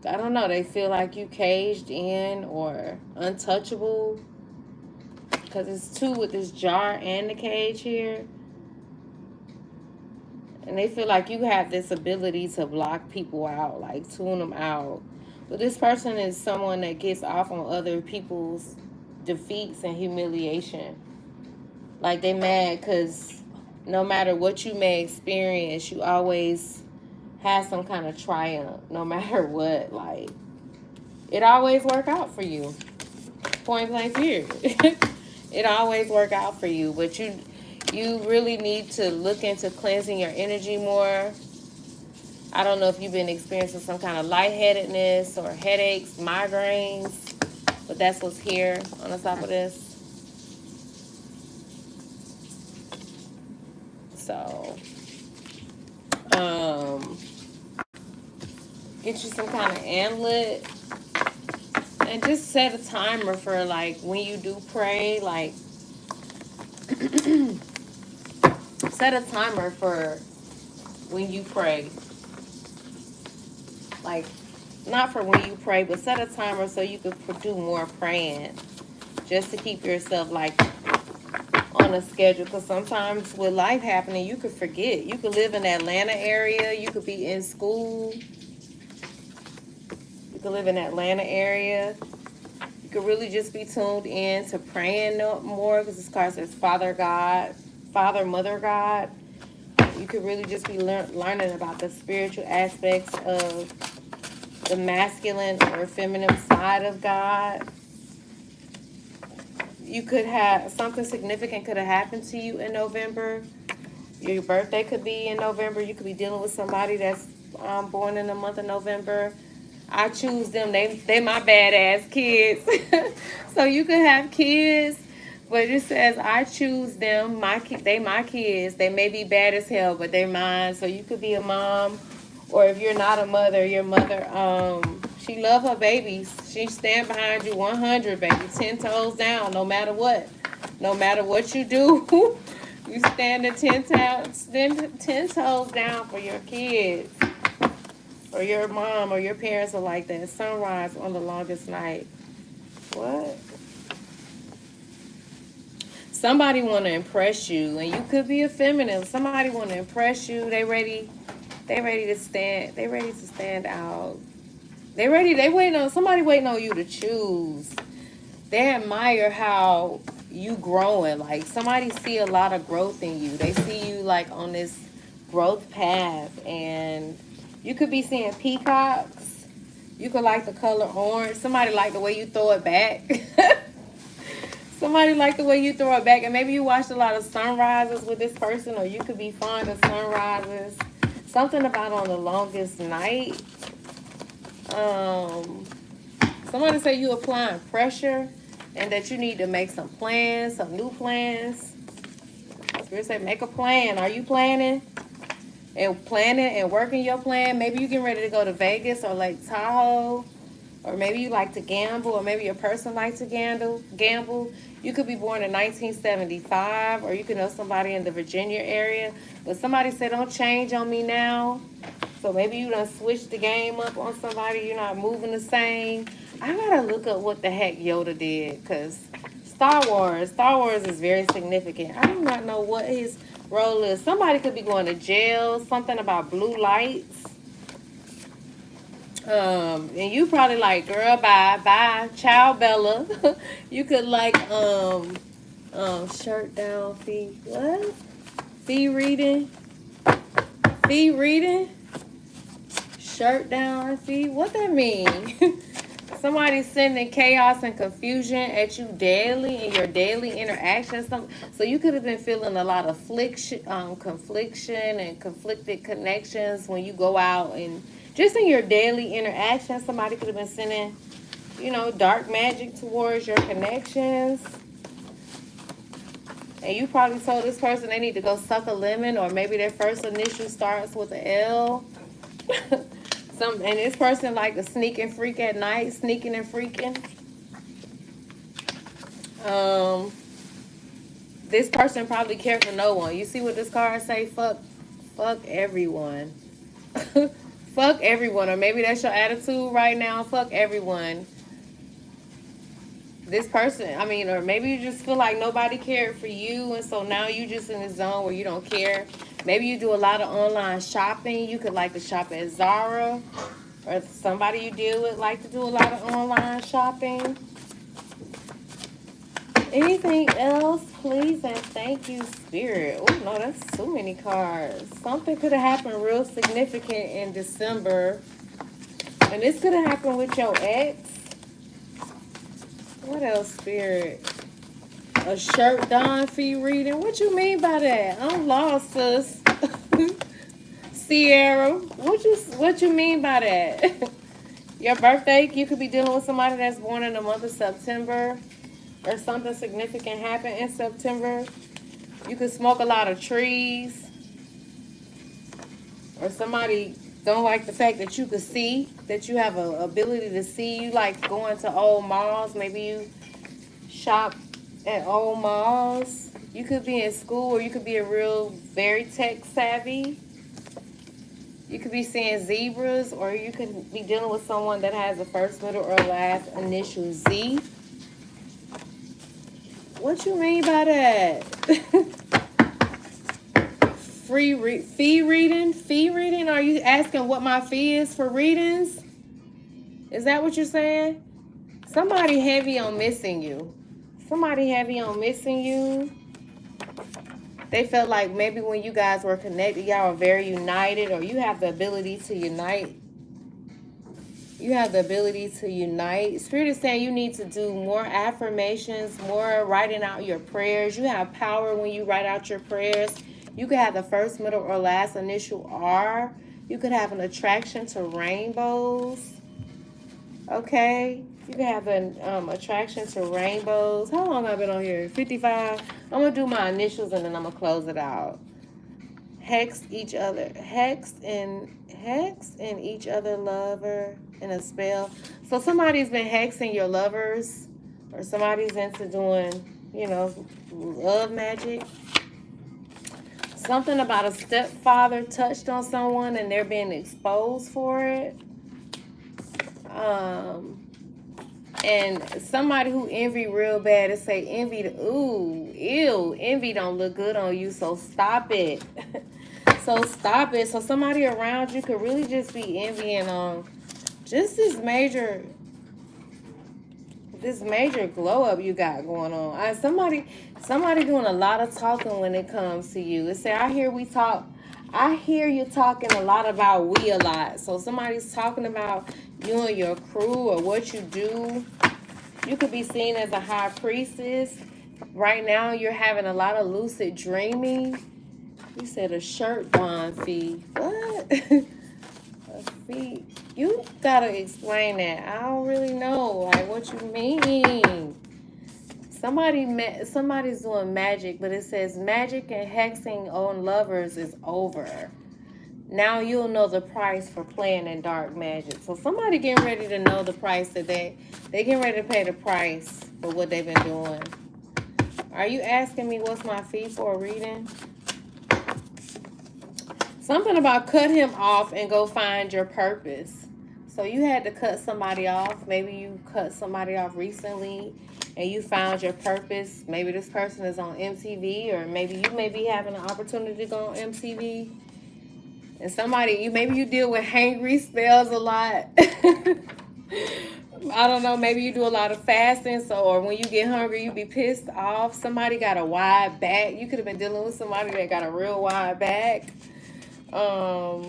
I don't know, they feel like you caged in or untouchable, because it's two with this jar and the cage here. And they feel like you have this ability to block people out, like tune them out. But this person is someone that gets off on other people's defeats and humiliation. Like, they mad because no matter what you may experience, you always have some kind of triumph, no matter what. Like, it always work out for you. Point blank period. It always work out for you. But you really need to look into cleansing your energy more. I don't know if you've been experiencing some kind of lightheadedness or headaches, migraines, but that's what's here on the top of this. So Get you some kind of amulet. And just set a timer for, like, when you do pray, like, set a timer for when you pray. Like, not for when you pray, but set a timer so you could do more praying. Just to keep yourself, like, on a schedule. Because sometimes with life happening, you could forget. You could live in the Atlanta area. You could be in school. You could live in the Atlanta area. You could really just be tuned in to praying more. Because this card says Father God, Father, Mother God. You could really just be learning about the spiritual aspects of the masculine or feminine side of God. You could have something significant could have happened to you in November. Your birthday could be in November. You could be dealing with somebody that's born in the month of November. I choose them. They my badass kids. So you could have kids, but it says I choose them. They my kids. They may be bad as hell, but they're mine. So you could be a mom, or if you're not a mother, your mother. She love her babies. She stand behind you 100, baby, 10 toes down, no matter what. No matter what you do, you stand 10 toes down for your kids. Or your mom or your parents are like that. Sunrise on the longest night. What? Somebody want to impress you, and you could be a feminine. Somebody want to impress you. They ready to stand. They ready to stand out. They waiting on somebody waiting on you to choose. They admire how you growing. Like, somebody see a lot of growth in you. They see you, like, on this growth path, and you could be seeing peacocks. You could like the color orange. Somebody like the way you throw it back. Somebody like the way you throw it back. And maybe you watched a lot of sunrises with this person, or you could be fond of sunrises. Something about on the longest night. Somebody say you applying pressure and that you need to make some plans, some new plans. Spirit say make a plan. Are you planning? And working your plan? Maybe you getting ready to go to Vegas or Lake Tahoe. Or maybe you like to gamble, or maybe your person likes to gamble. You could be born in 1975, or you could know somebody in the Virginia area. But somebody said, don't change on me now. So maybe you done switched the game up on somebody. You're not moving the same. I gotta look up what the heck Yoda did, because Star Wars is very significant. I do not know what his role is. Somebody could be going to jail, something about blue lights. And you probably like, girl, bye, ciao, Bella. You could like, shirt down, fee, what? Fee reading? Shirt down, fee? What that mean? Somebody's sending chaos and confusion at you daily in your daily interactions. So you could have been feeling a lot of confliction and conflicted connections when you go out, and just in your daily interactions. Somebody could have been sending, dark magic towards your connections. And you probably told this person they need to go suck a lemon, or maybe their first initial starts with an L. And this person like to sneak and freak at night, sneaking and freaking. This person probably cared for no one. You see what this card say? Fuck everyone. Fuck everyone. Or maybe that's your attitude right now. Fuck everyone. This person, or maybe you just feel like nobody cared for you, and so now you just in a zone where you don't care. Maybe you do a lot of online shopping. You could like to shop at Zara, or somebody you deal with like to do a lot of online shopping. Anything else, please and thank you, Spirit. Oh, no, that's too many cards. Something could have happened real significant in December. And this could have happened with your ex. What else, Spirit? A shirt Don fee reading. What you mean by that? I'm lost, sis. Sierra, what you mean by that? Your birthday, you could be dealing with somebody that's born in the month of September, or something significant happened in September. You could smoke a lot of trees. Or somebody don't like the fact that you could see, that you have a ability to see. You like going to old malls. Maybe you shop at old malls. You could be in school, or you could be a real, very tech savvy. You could be seeing zebras, or you could be dealing with someone that has a first, middle, or last initial Z. What you mean by that? Fee reading? Fee reading? Are you asking what my fee is for readings? Is that what you're saying? Somebody heavy on missing you. Somebody heavy on missing you. They felt like maybe when you guys were connected, y'all were very united, or you have the ability to unite. You have the ability to unite. Spirit is saying you need to do more affirmations, more writing out your prayers. You have power when you write out your prayers. You could have the first, middle, or last initial R. You could have an attraction to rainbows. Okay? You can have an attraction to rainbows. How long have I been on here? 55. I'm going to do my initials and then I'm going to close it out. Hex each other. Hex and each other lover in a spell. So somebody's been hexing your lovers, or somebody's into doing, you know, love magic. Something about a stepfather touched on someone and they're being exposed for it. And somebody who envy real bad to say envy, ooh, ew, envy don't look good on you, so stop it. So stop it. So somebody around you could really just be envying on just this major glow up you got going on. Somebody doing a lot of talking when it comes to you. Let's say I hear you talking a lot about we a lot. So somebody's talking about you and your crew or what you do. You could be seen as a high priestess. Right now you're having a lot of lucid dreaming. You said a shirt bond fee. What? A fee? You gotta explain that. I don't really know, like, what you mean. Somebody's doing magic, but it says magic and hexing on lovers is over. Now you'll know the price for playing in dark magic. So somebody getting ready to know the price that they getting ready to pay the price for what they've been doing. Are you asking me what's my fee for a reading? Something about cut him off and go find your purpose. So you had to cut somebody off. Maybe you cut somebody off recently and you found your purpose. Maybe this person is on MTV, or maybe you may be having an opportunity to go on MTV. And maybe you deal with hangry spells a lot. I don't know, maybe you do a lot of fasting, or when you get hungry, you be pissed off. Somebody got a wide back. You could have been dealing with somebody that got a real wide back. I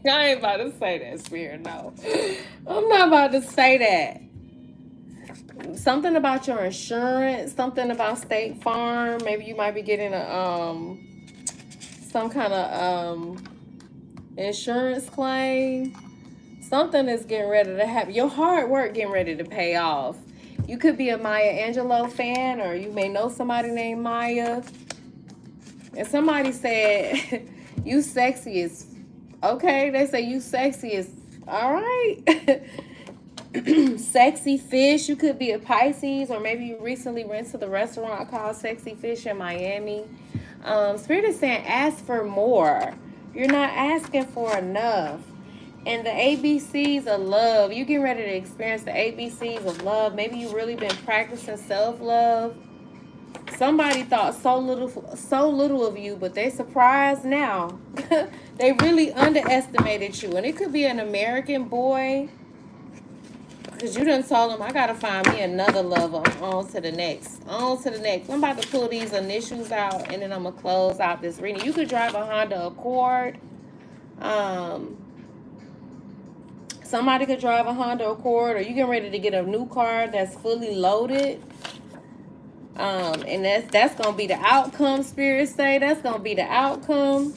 ain't about to say that, Spirit. No, I'm not about to say that. Something about your insurance, something about State Farm. Maybe you might be getting some kind of insurance claim. Something is getting ready to happen. Your hard work getting ready to pay off. You could be a Maya Angelou fan, or you may know somebody named Maya. And somebody said, you sexy as, okay, they say you sexy as, all right. Sexy Fish, you could be a Pisces, or maybe you recently went to the restaurant called Sexy Fish in Miami. Spirit is saying ask for more. You're not asking for enough. And the ABCs of love, you getting ready to experience the ABCs of love. Maybe you really been practicing self-love. Somebody thought so little of you, but they surprised now. They really underestimated you. And it could be an American boy, because you done told them, I got to find me another lover. On to the next. On to the next. I'm about to pull these initials out, and then I'm going to close out this reading. You could drive a Honda Accord. Somebody could drive a Honda Accord, or you getting ready to get a new car that's fully loaded. And that's going to be the outcome, Spirit say. That's going to be the outcome.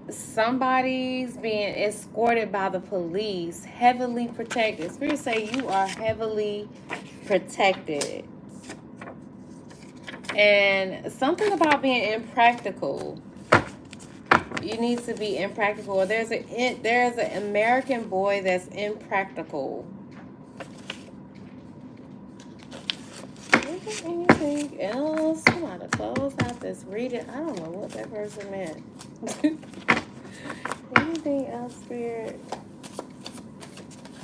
Somebody's being escorted by the police, heavily protected. Spirit say you are heavily protected. And something about being impractical. You need to be impractical. There's an American boy that's impractical. Is there anything else? I'm about to close out this reading. I don't know what that person meant. Anything else, Spirit?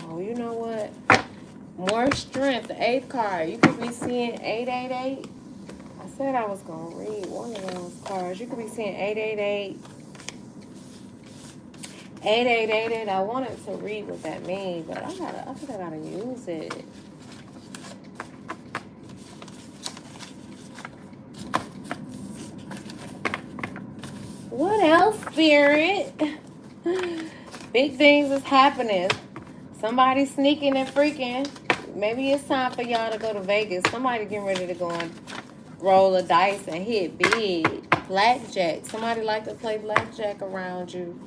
Oh, you know what? More strength. The 8th card. You could be seeing 888. I said I was going to read one of those cards. You could be seeing 888. 8888. I wanted to read what that means, but I think I gotta use it. What else, Spirit? Big things is happening. Somebody sneaking and freaking. Maybe it's time for y'all to go to Vegas. Somebody getting ready to go and roll a dice and hit big. Blackjack. Somebody like to play blackjack around you.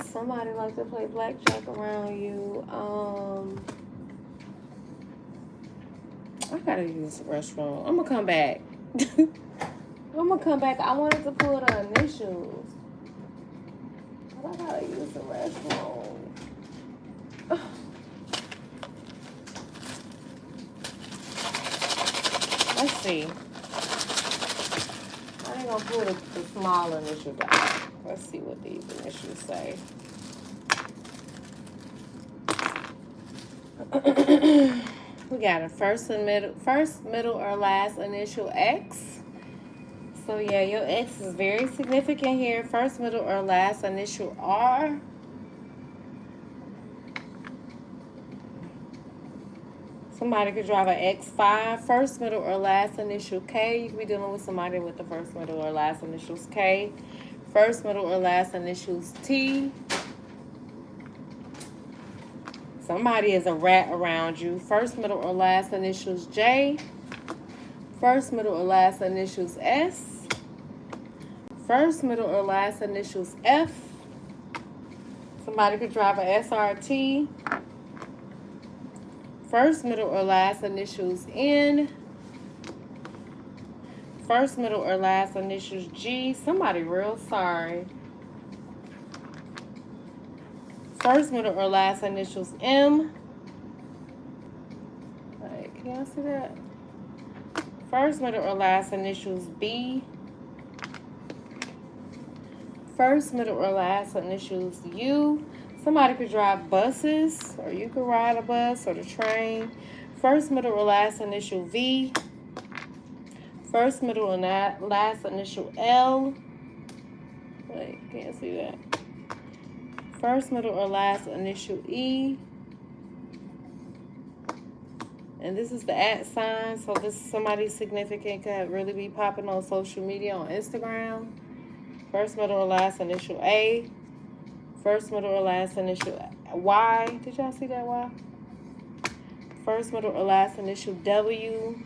Somebody like to play blackjack around you. I gotta use the restroom. I'm gonna come back. I'm gonna come back. I wanted to pull the initials. But I gotta use the restroom. Let's see. I ain't gonna pull the small initial guy. Let's see what these initials say. We got a first, middle, or last initial X. So yeah, your X is very significant here. First, middle, or last initial R. Somebody could drive an X5. First, middle, or last initial K. You could be dealing with somebody with the first, middle, or last initials K. First, middle, or last initials T. Somebody is a rat around you. First, middle, or last initials J. First, middle, or last initials S. First, middle, or last initials F. Somebody could drive a SRT. First, middle, or last initials N. First, middle, or last initials G. Somebody real sorry. First, middle, or last initials M. Like, can y'all see that? First, middle, or last initials B. First, middle, or last initials U. Somebody could drive buses, or you could ride a bus or the train. First, middle, or last initial V. First, middle, or last initial L. Wait, can't see that. First, middle, or last initial E. And this is the @ sign, so this is somebody significant, could really be popping on social media, on Instagram. First, middle, or last initial A. First, middle, or last initial Y. Did y'all see that Y? First, middle, or last initial W.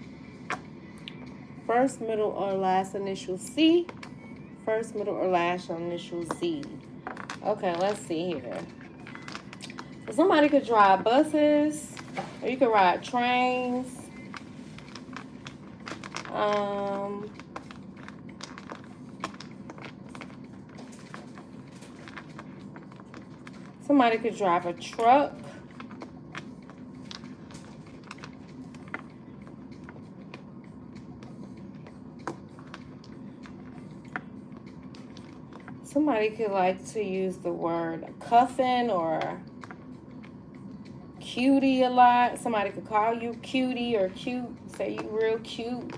First, middle, or last initial C. First, middle, or last initial Z. Okay, let's see here. So somebody could drive buses, or you could ride trains. Somebody could drive a truck. Somebody could like to use the word cuffing or cutie a lot. Somebody could call you cutie or cute, say you real cute.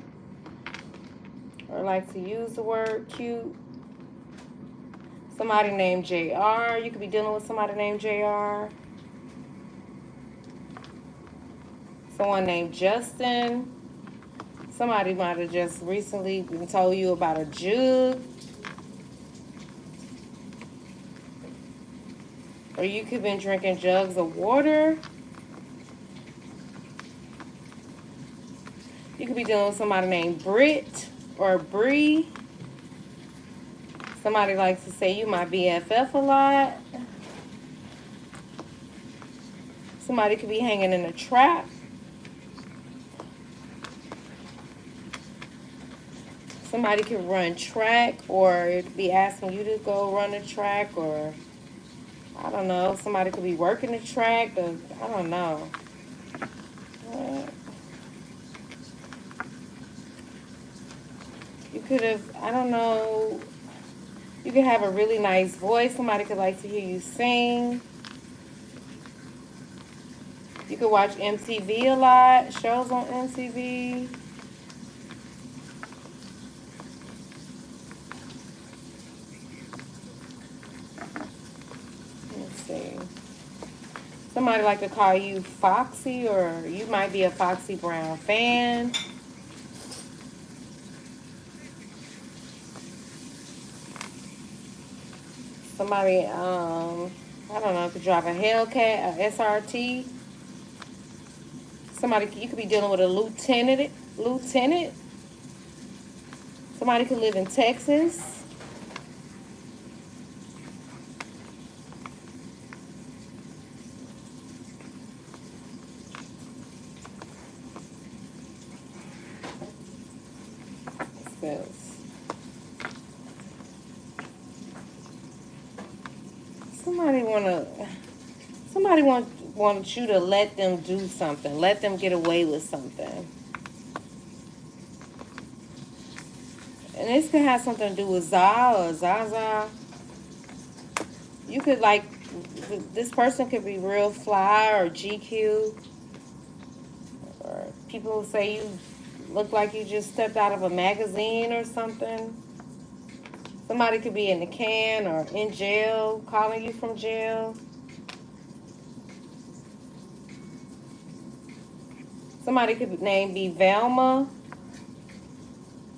Or like to use the word cute. Somebody named JR. You could be dealing with somebody named JR. Someone named Justin. Somebody might have just recently been told you about a jug. Or you could have been drinking jugs of water. You could be dealing with somebody named Britt or Bree. Somebody likes to say you my BFF a lot. Somebody could be hanging in a trap. Somebody could run track or be asking you to go run a track, or I don't know. Somebody could be working the track, or I don't know. You could have, I don't know. You could have a really nice voice. Somebody could like to hear you sing. You could watch MTV a lot, shows on MTV. Let's see. Somebody like to call you Foxy, or you might be a Foxy Brown fan. Somebody, I don't know, could drive a Hellcat, a SRT. Somebody, you could be dealing with a lieutenant. Somebody could live in Texas. Somebody want you to let them do something, let them get away with something. And this could have something to do with Za or Zaza. You could like, this person could be real fly or GQ. Or people say you look like you just stepped out of a magazine or something. Somebody could be in the can or in jail, calling you from jail. Somebody could name be Velma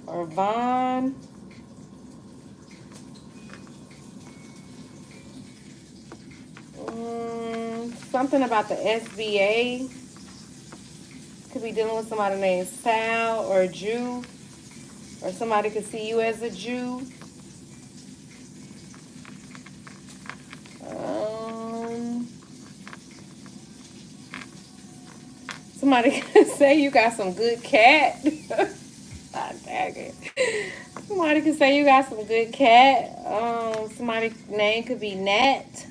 or Vaughn. Something about the SBA. Could be dealing with somebody named Sal or a Jew. Or somebody could see you as a Jew. Somebody could say you got some good cat. Somebody could say you got some good cat. Somebody's name could be Nat.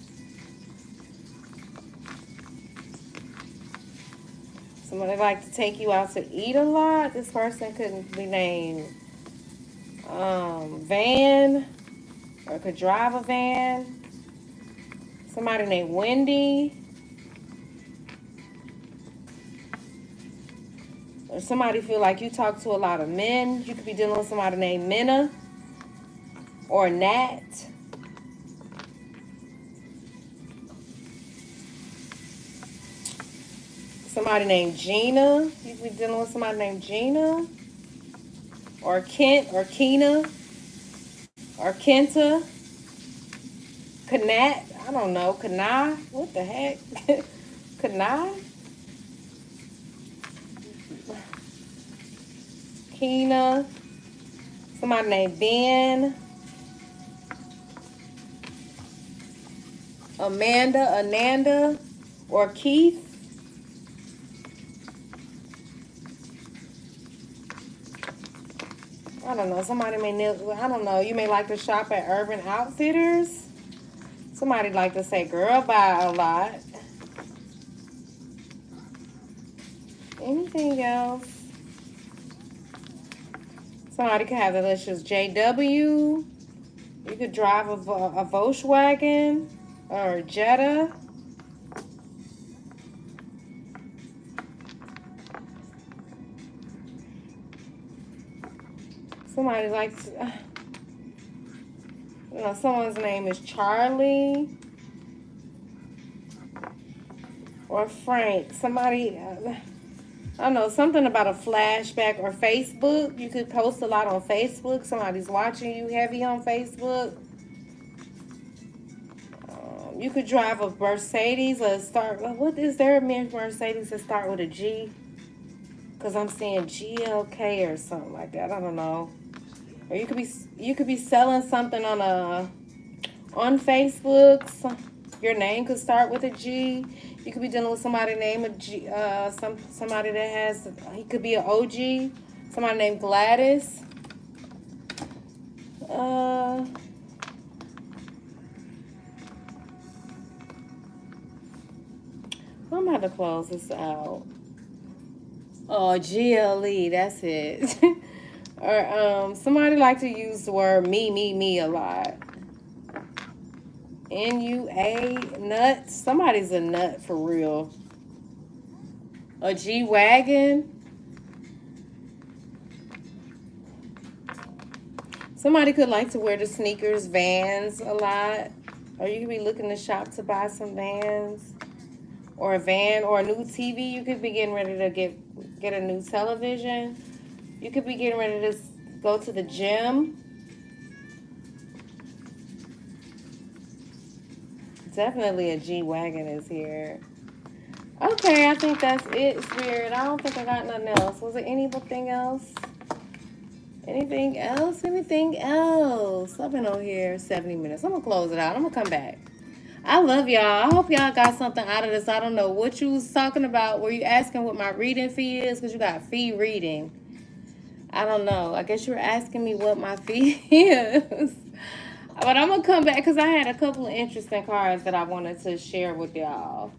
Somebody like to take you out to eat a lot. This person could be named Van, or could drive a van. Somebody named Wendy. Or somebody feel like you talk to a lot of men. You could be dealing with somebody named Minna or Nat. Somebody named Gina. You could be dealing with somebody named Gina. Or Kent or Keena. Or Kenta. Kanat. I don't know. Kanai. What the heck? Kanai? Keena. Somebody named Ben. Amanda, Ananda, or Keith. I don't know. Somebody may, I don't know. You may like to shop at Urban Outfitters. Somebody like to say girl bye a lot. Anything else? Somebody could have the initials JW. You could drive a Volkswagen or a Jetta. Somebody likes, you know, someone's name is Charlie or Frank. Somebody, I don't know, something about a flashback or Facebook. You could post a lot on Facebook. Somebody's watching you heavy on Facebook. You could drive a Mercedes or start. What is there a Mercedes that start with a G? Because I'm seeing GLK or something like that. I don't know. Or you could be selling something on Facebook. Your name could start with a G. You could be dealing with somebody named a G. Somebody that has. He could be an OG. Somebody named Gladys. I'm about to close this out. Oh, GLE, that's it. Or somebody like to use the word me a lot. NUA, nuts. Somebody's a nut for real. A G-Wagon. Somebody could like to wear the sneakers, Vans a lot. Or you could be looking to shop to buy some Vans. Or a van or a new TV. You could be getting ready to get a new television. You could be getting ready to go to the gym. Definitely a G-Wagon is here. Okay, I think that's it, Spirit. I don't think I got nothing else. Was there anything else? Anything else? Anything else? I've been on here 70 minutes. I'm going to close it out. I'm going to come back. I love y'all. I hope y'all got something out of this. I don't know what you was talking about. Were you asking what my reading fee is? Because you got fee reading. I don't know. I guess you were asking me what my fee is. But I'm going to come back because I had a couple of interesting cards that I wanted to share with y'all.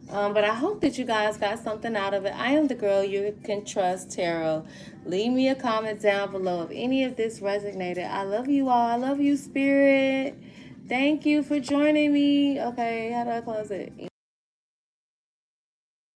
But I hope that you guys got something out of it. I am the girl you can trust, Tarot. Leave me a comment down below if any of this resonated. I love you all. I love you, Spirit. Thank you for joining me. Okay, how do I close it?